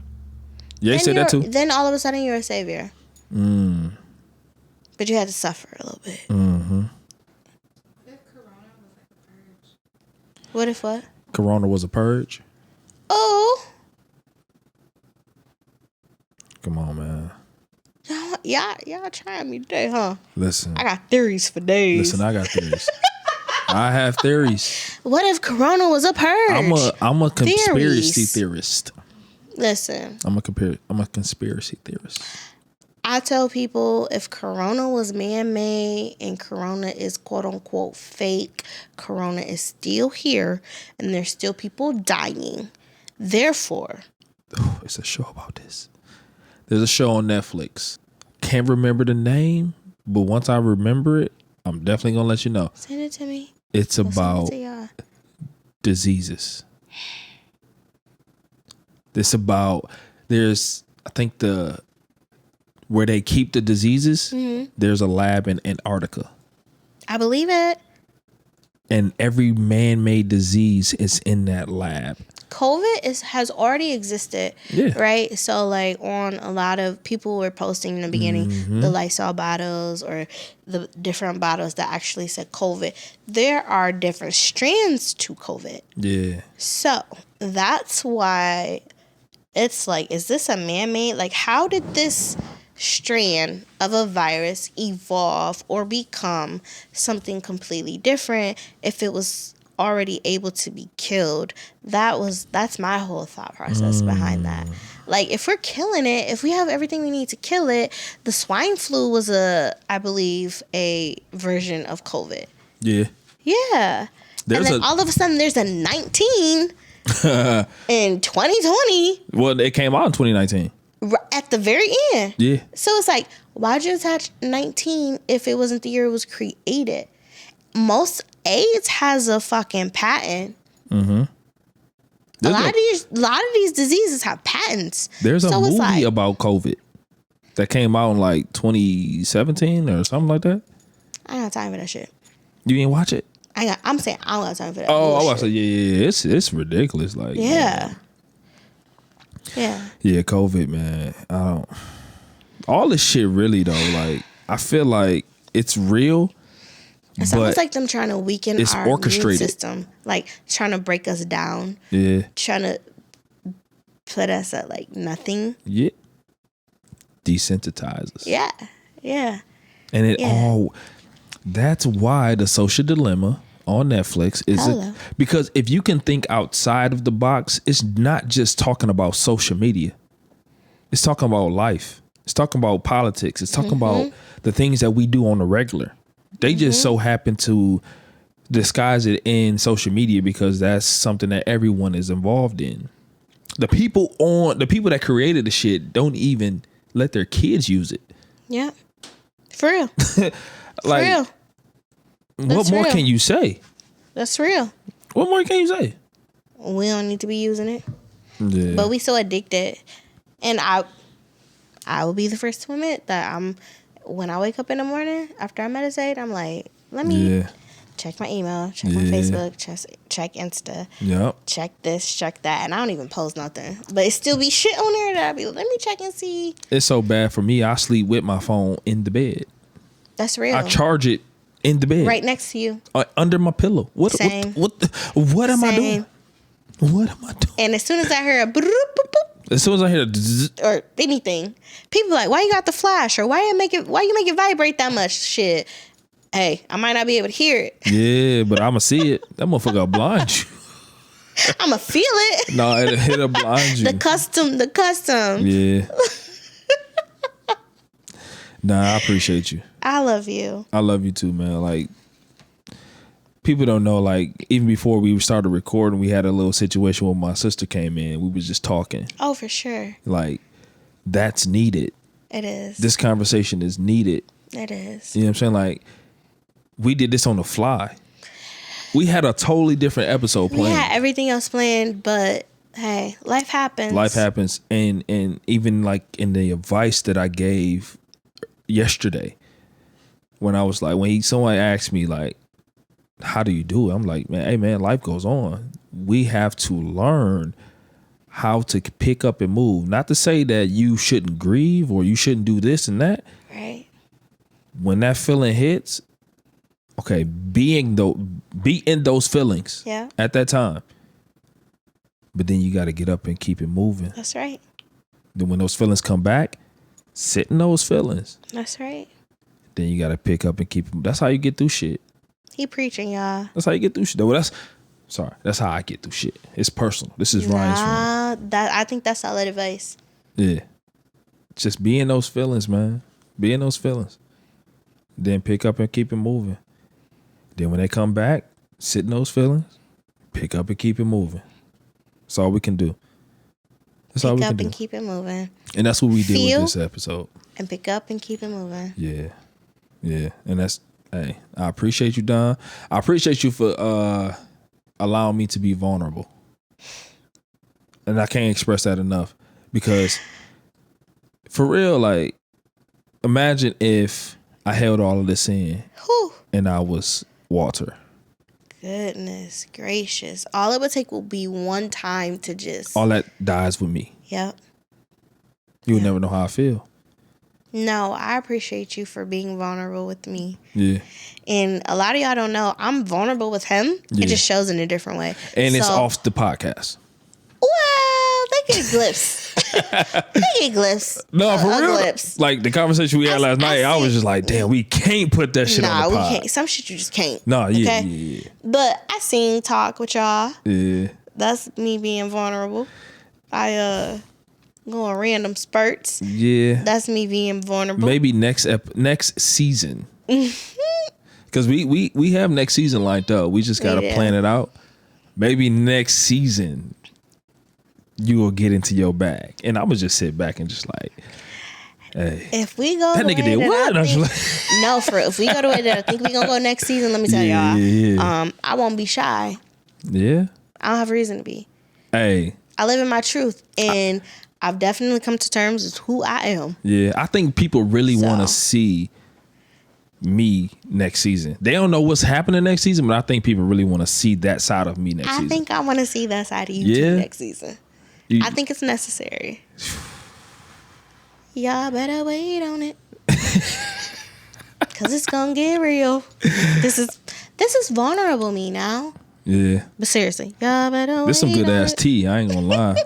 Yeah, you said that too. Then all of a sudden you're a savior. But you had to suffer a little bit. What if what? Corona was a purge? Oh. Come on, man. Y'all trying me today, huh? Listen. I got theories for days. Listen, I got theories. I have theories. What if Corona was a purge? I'm a conspiracy theorist. Listen. I'm a conspiracy theorist. I tell people if Corona was man-made and Corona is quote-unquote fake, Corona is still here and there's still people dying. Therefore. It's a show about this. There's a show on Netflix. Can't remember the name, but once I remember it, I'm definitely going to let you know. Send it to me. It's about diseases. There's, I think where they keep the diseases, there's a lab in Antarctica. I believe it. And every man-made disease is in that lab. COVID has already existed, right? So like on a lot of people were posting in the beginning the Lysol bottles or the different bottles that actually said COVID. There are different strands to COVID. Yeah. So that's why it's like, is this a man-made? Like, how did this strand of a virus evolve or become something completely different if it was already able to be killed? That's my whole thought process behind that. Like, if we're killing it, if we have everything we need to kill it, the swine flu was I believe a version of COVID. Yeah. And then all of a sudden there's a 19 in 2020. Well, it came out in 2019. At the very end. Yeah. So it's like, why'd you attach 19 if it wasn't the year it was created? Most AIDS has a fucking patent. A lot of these diseases have patents. There's a movie about COVID that came out in like 2017 or something like that. I ain't got time for that shit. You didn't watch it? I'm saying I don't got time for that. Oh, I said yeah. It's ridiculous. Like yeah. Yeah, COVID, man. All this shit really though, like I feel like it's real. It's almost like them trying to weaken our orchestrated immune system, like trying to break us down. Yeah. Trying to put us at like nothing. Yeah. Desensitize us. Yeah. Yeah. And that's why The Social Dilemma on Netflix is because if you can think outside of the box, it's not just talking about social media. It's talking about life. It's talking about politics. It's talking about the things that we do on the regular. They just so happen to disguise it in social media because that's something that everyone is involved in. The people that created the shit don't even let their kids use it. Yeah. For real. Like, for real. What more can you say? That's real. What more can you say? We don't need to be using it. Yeah. But we so addicted. And I will be the first to admit that when I wake up in the morning after I meditate, I'm like, let me check my email, check my Facebook, check Insta, check this, check that. And I don't even post nothing. But it still be shit on there that I be, let me check and see. It's so bad for me. I sleep with my phone in the bed. That's real. I charge it in the bed. Right next to you. Under my pillow. Same. What am I doing? What am I doing? And as soon as I hear a boop, boop, boop, as soon as I hear a or anything, people like, why you got the flash? Or why you make it vibrate that much? Shit. Hey, I might not be able to hear it. Yeah, but I'ma see it. That motherfucker will blind you. I'ma feel it. No, it'll blind you. The custom. Yeah. Nah, I appreciate you. I love you. I love you too, man. Like, people don't know, like, even before we started recording, we had a little situation where my sister came in. We was just talking. Oh, for sure. Like, that's needed. It is. This conversation is needed. It is. You know what I'm saying? Like, we did this on the fly. We had a totally different episode planned. We had everything else planned, but hey, life happens. Life happens. And even like in the advice that I gave yesterday, when I was like, when someone asked me like, how do you do it? I'm like, man, hey man, life goes on. We have to learn how to pick up and move. Not to say that you shouldn't grieve or you shouldn't do this and that. Right. When that feeling hits, okay, be in those feelings at that time. But then you got to get up and keep it moving. That's right. Then when those feelings come back, sit in those feelings. That's right. Then you got to pick up and keep it. That's how you get through shit. He preaching, y'all. That's how you get through shit. Well, that's how I get through shit. It's personal. This is Ryan's room. I think that's solid advice. Yeah. Just be in those feelings, man. Be in those feelings. Then pick up and keep it moving. Then when they come back, sit in those feelings, pick up and keep it moving. That's all we can do. That's all we can do. Pick up and keep it moving. And that's what we did with this episode. And pick up and keep it moving. Yeah. Yeah. And that's, hey, I appreciate you, Don. I appreciate you for allowing me to be vulnerable. And I can't express that enough. Because for real, like, imagine if I held all of this in and I was Walter. Goodness gracious. All it would take will be one time to just... all that dies with me. Yep. You would never know how I feel. No, I appreciate you for being vulnerable with me. Yeah. And a lot of y'all don't know, I'm vulnerable with him. Yeah. It just shows in a different way. And it's off the podcast. Well, they get glimpse. They get glimpse. No, for real. Glimpse. Like the conversation we had last night, I was just like, damn, we can't put that shit on the pod. Nah, we can't. Some shit you just can't. Nah, yeah, okay? Yeah. But I seen talk with y'all. Yeah. That's me being vulnerable. I go on random spurts. Yeah. That's me being vulnerable. Maybe next season. Because we have next season lined up. We just gotta plan it out. Maybe next season you will get into your bag, and I would just sit back and just like, hey, if we go that nigga did what? No, for if we go the way that I think we gonna go next season, let me tell y'all, yeah. I won't be shy. Yeah, I don't have a reason to be. Hey, I live in my truth, and I've definitely come to terms with who I am. Yeah, I think people really want to see me next season. They don't know what's happening next season, but I think people really want to see that side of me next season. I think I want to see that side of you too next season. I think it's necessary. Y'all better wait on it. Cause it's gonna get real. This is vulnerable me now. Yeah. But seriously, y'all better wait. This some good ass tea, I ain't gonna lie.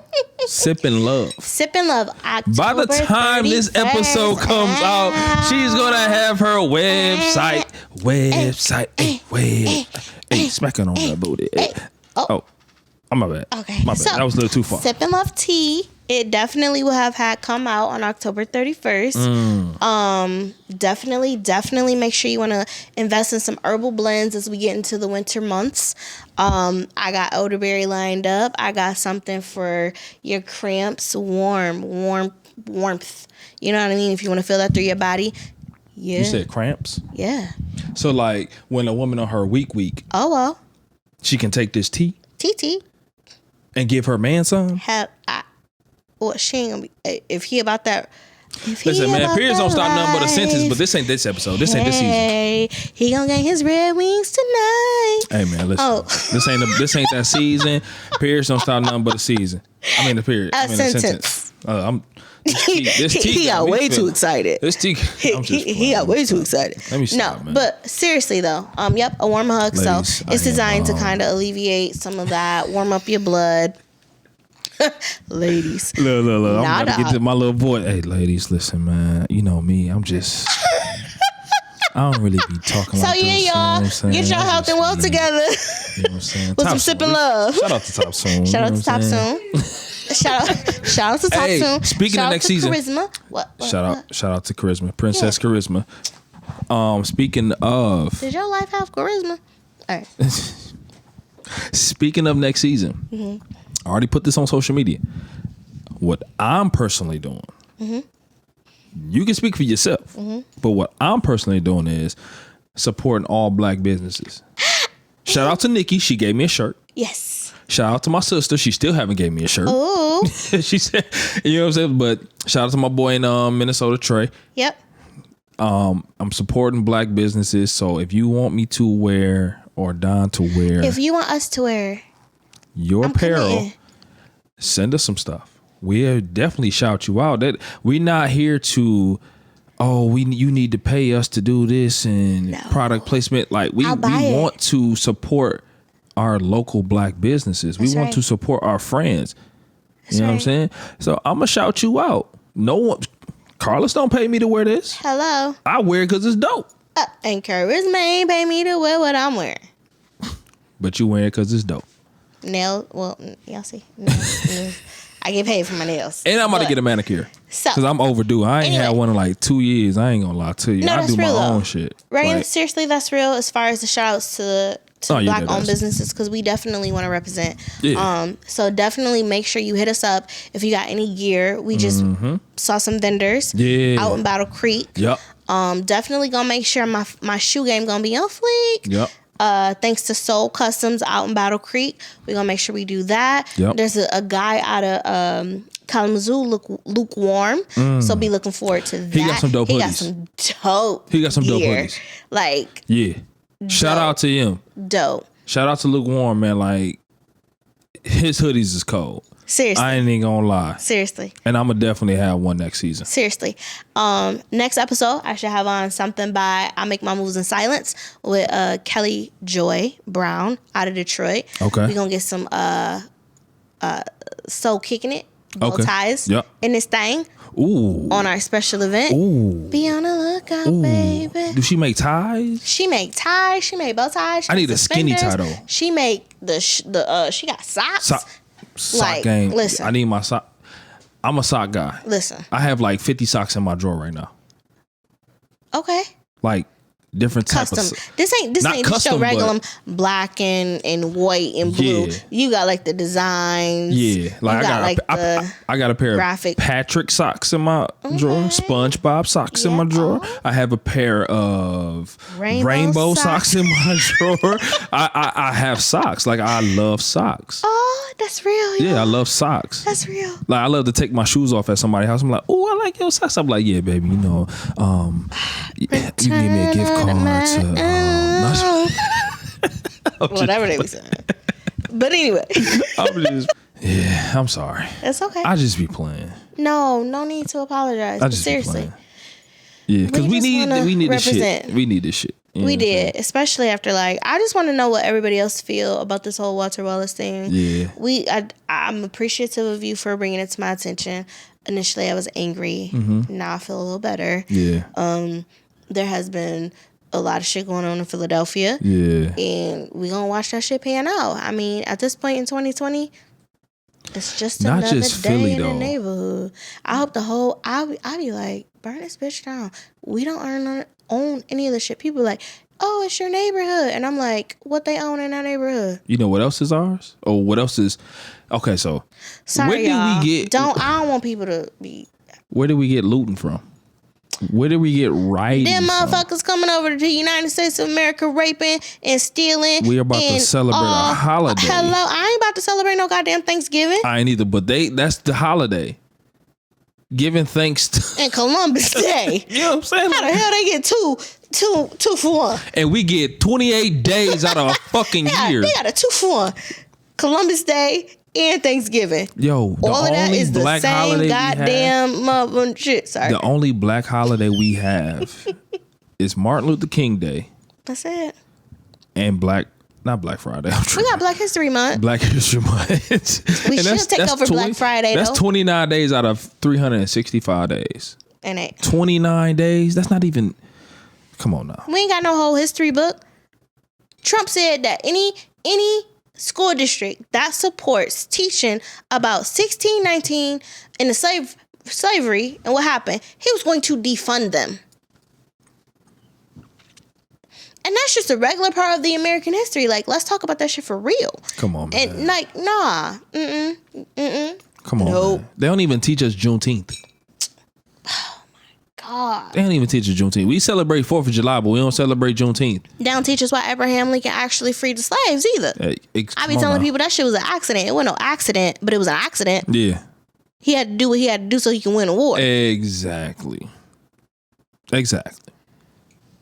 Sipping love. Sipping love. By the time this episode comes out, she's gonna have her website. Hey, smacking on that booty. Oh, my bad. Okay. My bad. So, that was a little too far. Sipping Love Tea It definitely will have had come out on October 31st. Definitely make sure you want to invest in some herbal blends as we get into the winter months. I got elderberry lined up. I got something for your cramps, warmth. You know what I mean? If you want to feel that through your body. Yeah. You said cramps? Yeah. So like when a woman on her week, Oh, well. she can take this tea TT. and give her man some? Well, she ain't gonna be, if he about that. Listen, man, Piers don't stop nothing but a sentence, but this ain't this episode. This ain't this season. He gonna get his red wings tonight. Hey, man, listen. This ain't that season. Piers don't stop nothing but a season. I mean the period. I mean the sentence. He got way too excited. This tea. He got way too excited. Let me stop, man. But seriously though, yep, a warm hug. Ladies, so it's designed to kind of alleviate some of that, warm up your blood. Ladies, look, I'm gonna get to my little boy. Hey, ladies, listen, man. You know me. I don't really be talking so like this. So yeah, y'all, get your health and wealth together. You know what I'm saying? With some sipping love. Shout out to Top Soon. Shout out to Top Soon. Shout out to Top Soon. Speaking of next season, Charisma. What? Shout out to Charisma, Princess Charisma. Speaking of, did your life have charisma? All right. Speaking of next season, I already put this on social media. What I'm personally doing, you can speak for yourself, but what I'm personally doing is supporting all black businesses. Shout out to Nikki. She gave me a shirt. Yes. Shout out to my sister. She still haven't gave me a shirt. Oh. She said, you know what I'm saying? But shout out to my boy in Minnesota, Trey. Yep. I'm supporting black businesses. So if you want me to wear or Don to wear, if you want us to wear your apparel, send us some stuff. We'll definitely shout you out. That we're not here to, you need to pay us to do this and product placement. Like we want to support our local black businesses. We want to support our friends. You know what I'm saying? So I'm gonna shout you out. No one, Carlos don't pay me to wear this. Hello. I wear it because it's dope. And Charisma ain't pay me to wear what I'm wearing. But you wear it because it's dope. Nails, well, y'all see. I get paid for my nails. And I'm about to get a manicure. Because I'm overdue. I ain't had one in like 2 years. I ain't gonna lie to you. I do my own shit. Right, like, seriously, that's real as far as the shout outs to black owned businesses, because we definitely want to represent. Yeah. So definitely make sure you hit us up if you got any gear. We just saw some vendors out in Battle Creek. Yep. Definitely gonna make sure my shoe game gonna be on fleek. Yep. Thanks to Soul Customs out in Battle Creek. We're gonna make sure we do that. Yep. There's a guy out of Kalamazoo, Lukewarm. So be looking forward to that. He got some dope hoodies. He got some dope gear. Hoodies. Like, yeah. Shout out to him. Dope. Shout out to Lukewarm, man. Like, his hoodies is cold. Seriously. I ain't even gonna lie. Seriously. And I'm gonna definitely have one next season. Seriously. Next episode, I should have on something by I Make My Moves in Silence with Kelly Joy Brown out of Detroit. Okay. We're gonna get some soul kicking it, bow ties in this thing. Ooh. On our special event. Ooh. Be on the lookout, baby. Do she make ties? She make ties. She make bow ties. I need a skinny tie though. She make she got socks. Sock game. Listen. I need my sock. I'm a sock guy. Listen. I have like 50 socks in my drawer right now. Okay. Like different types custom. of This ain't custom, just your regular black and white and blue. Yeah. You got like the designs. Yeah. Like I got a pair graphic. of Patrick socks in my drawer. SpongeBob socks in my drawer. I have a pair of rainbow socks in my drawer. I have socks. Like I love socks. Oh, that's real. Yeah, I love socks. That's real. Like I love to take my shoes off at somebody's house. I'm like, oh, I like your socks. I'm like, yeah, baby, you know, you give me a gift card to whatever they be saying. But anyway. I'm sorry. It's okay. I just be playing. No need to apologize. I just seriously. Yeah, because we need this shit. We need this shit. We did, especially after I just want to know what everybody else feel about this whole Walter Wallace thing. Yeah. I'm appreciative of you for bringing it to my attention. Initially, I was angry. Now I feel a little better. Yeah. There has been a lot of shit going on in Philadelphia. Yeah. And we gonna watch that shit pan out. I mean, at this point in 2020, It's just Not another just day Philly, in though. the neighborhood. I hope the whole. I be like, burn this bitch down. We don't own any of the shit. People like, oh, it's your neighborhood, and I'm like, what they own in our neighborhood? You know what else is ours? Or what else is? Okay, so Sorry, where did y'all. we get? I don't want people to be. Where did we get looting from? Where did we get rioting Them from? motherfuckers coming over to the United States of America, raping and stealing. We're about to celebrate a holiday. Hello, I ain't about to celebrate no goddamn Thanksgiving. I ain't either, but that's the holiday. Giving thanks to And Columbus Day. you know what I'm saying? How the hell they get two for one? And we get 28 days out of a fucking year. They got a 2 for 1. Columbus Day and Thanksgiving. Yo, the all of that only is the black same holiday goddamn motherfucking shit. Sorry. the only black holiday we have is Martin Luther King Day That's it. and not Black Friday. We got Black History Month. Black History Month. We should take over Black Friday, That's though. 29 days out of 365 days. And it. 29 days? That's not even... Come on now. We ain't got no whole history book. Trump said that any school district that supports teaching about 1619 and the slavery and what happened, he was going to defund them. And that's just a regular part of the American history. Like, let's talk about that shit for real. Come on, man. And like, nah. Come on, Nope. man. They don't even teach us Juneteenth. God. They don't even teach us Juneteenth. We celebrate 4th of July, but we don't celebrate Juneteenth. They don't teach us why Abraham Lincoln actually freed the slaves either. I be telling people that shit was an accident. It wasn't no accident, but it was an accident. Yeah. He had to do what he had to do so he can win a war. Exactly.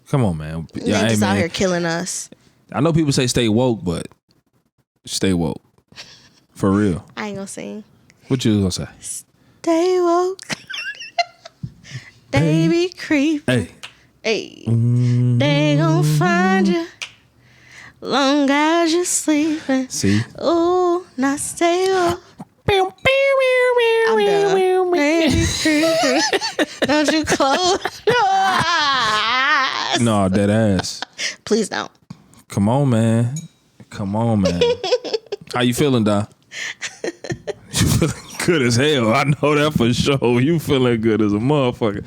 Come on, man. Yeah, just out here killing us. I know people say stay woke, but stay woke. For real. I ain't gonna sing. What you gonna say? Stay woke. They be creeping. Hey. Hey. They gon' find you long as you're sleeping. See? Ooh, now stay woke. I'm done. They be creeping. Don't you close your eyes. No, dead ass. Please don't. Come on, man. How you feeling, Don? You feeling good as hell. I know that for sure. You feeling good as a motherfucker.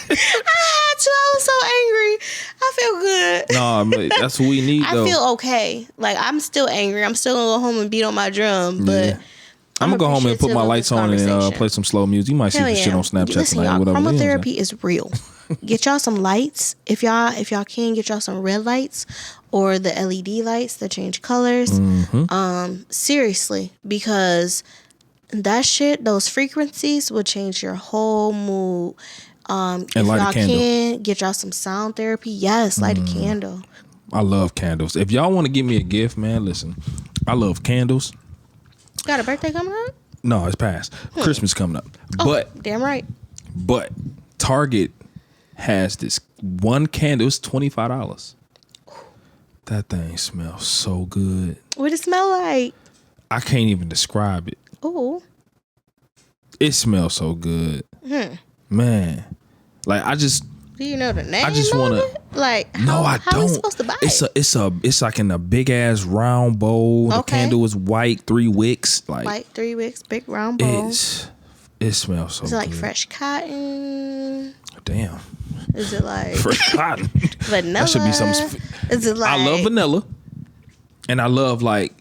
I was so angry. I feel good. No, that's what we need, though. I feel okay. Like, I'm still angry. I'm still gonna go home and beat on my drum, but Yeah. I'm gonna go home and put my lights on and play some slow music. You might see this shit on Snapchat Listen, tonight. y'all, Whatever. chromotherapy is real. Get y'all some lights. If y'all can, get y'all some red lights or the LED lights that change colors. Seriously, because that shit, those frequencies will change your whole mood. If y'all can, get y'all some sound therapy. Yes, light a candle. I love candles. If y'all want to give me a gift, man, listen. I love candles. Got a birthday coming up? No, it's past. Christmas coming up. But damn right. But Target has this one candle. It's $25. That thing smells so good. What it smell like? I can't even describe it. Ooh. It smells so good. Man. Like, Do you know the name? I just want to. Like, No, I how don't. we supposed to buy it? It's like in a big ass round bowl. The candle is white, 3 wicks. Like, white 3 wicks, big round bowl. It smells so good. Is it like fresh cotton? Damn. Is it like Fresh cotton? vanilla? That should be some. Is it like? I love vanilla, and I love like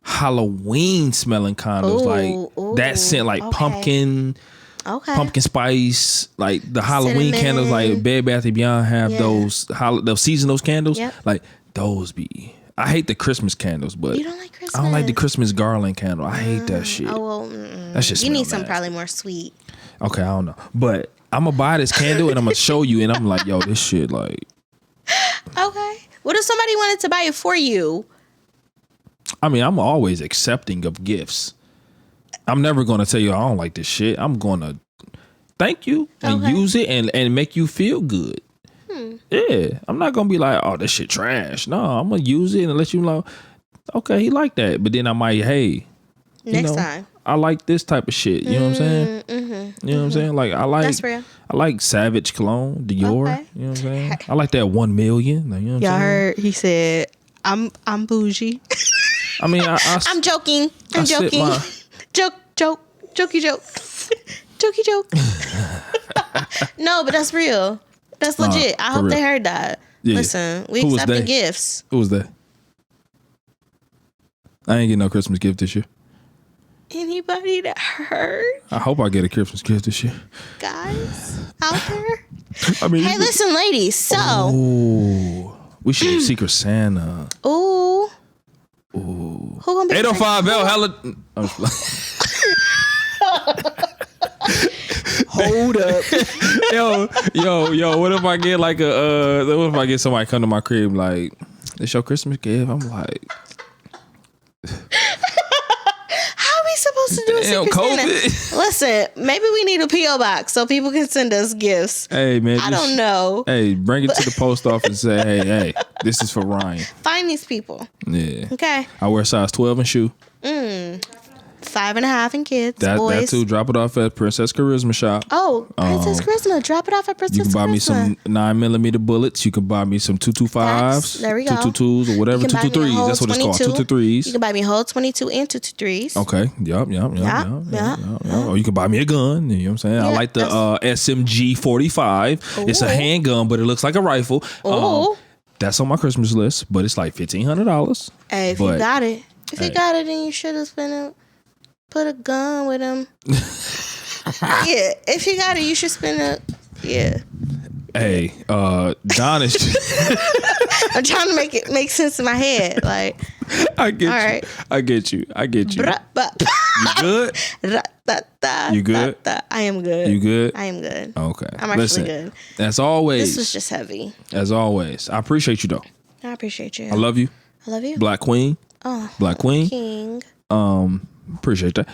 Halloween smelling condoms, like that scent, like pumpkin. Okay. Pumpkin spice, like the Halloween candles, like Bed Bath & Beyond have those seasonal candles. Yep. Like those be. I hate the Christmas candles, but You don't like Christmas? I don't like the Christmas garland candle. I hate that shit. Oh well, That shit you need smell some nasty. probably more sweet. Okay, I don't know, but I'm gonna buy this candle and I'm gonna show you, and I'm like, yo, this shit, like. Okay. What if somebody wanted to buy it for you? I mean, I'm always accepting of gifts. I'm never gonna tell you I don't like this shit. I'm gonna thank you and use it and make you feel good. Yeah, I'm not gonna be like, oh, this shit trash. No, I'm gonna use it and let you know, okay, he like that. But then I might, hey, Next time. I like this type of shit. You know what I'm saying? You know what I'm saying? Like That's real. I like Savage Cologne, Dior. Okay. You know what I'm saying? I like that 1 million. Like, you know what I'm Y'all saying? heard he said, I'm bougie. I mean, I'm joking. I'm sit joking. my- Jokey joke. Jokey joke. No, but that's real. That's legit. I for hope they real. heard that. Yeah. Listen, we Who was accepting they? gifts. Who was that? I ain't getting no Christmas gift this year. Anybody that heard, I hope I get a Christmas gift this year. guys, out there? I mean, Hey, listen, ladies. So, ooh, we should do Secret Santa. ooh. Who gonna be 805 L hella. I'm just Hold up. yo, what if I get like what if I get somebody come to my crib like, it's your Christmas gift? I'm like, How are we supposed to do a damn, Secret Santa? COVID. Listen, maybe we need a P.O. box so people can send us gifts. Hey man, I don't know. Hey, bring it to the post office and say, hey, this is for Ryan. Find these people. Yeah. Okay. I wear size 12 and shoe. 5.5 and kids, That boys. too. Drop it off at Princess Charisma Shop. Oh, Princess Charisma. Drop it off at Princess You can buy me some Charisma. 9mm bullets. You can buy me some 225s, There we go. 222s, or whatever. You can buy me a 223s. whole That's what it's called. 22. 223s. You can buy me a whole 22 and 223s. Okay. Yup. Yeah. Or you can buy me a gun. You know what I'm saying? I Yeah, like the SMG 45. It's a Ooh. handgun, but it looks like a rifle. Ooh. That's on my Christmas list, but it's like $1,500. Hey, if But- you got it. If you got it, then you should have put a gun with him. Yeah. If you got it, you should spend a... Yeah. Hey, Don is... I'm trying to make sense in my head. Like, I get all you. right. I get you. You good? You good? I am good. You good? I am good. Okay. I'm actually Listen, good. as always, This was just heavy. as always, I appreciate you though. I appreciate you. I love you, I love you. Black Queen. Oh, Black Queen. King. Appreciate that.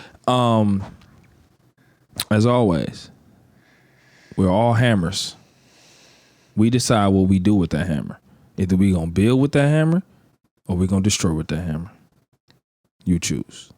As always, we're all hammers. We decide what we do with that hammer. Either we gonna build with that hammer or we gonna destroy with that hammer. You choose.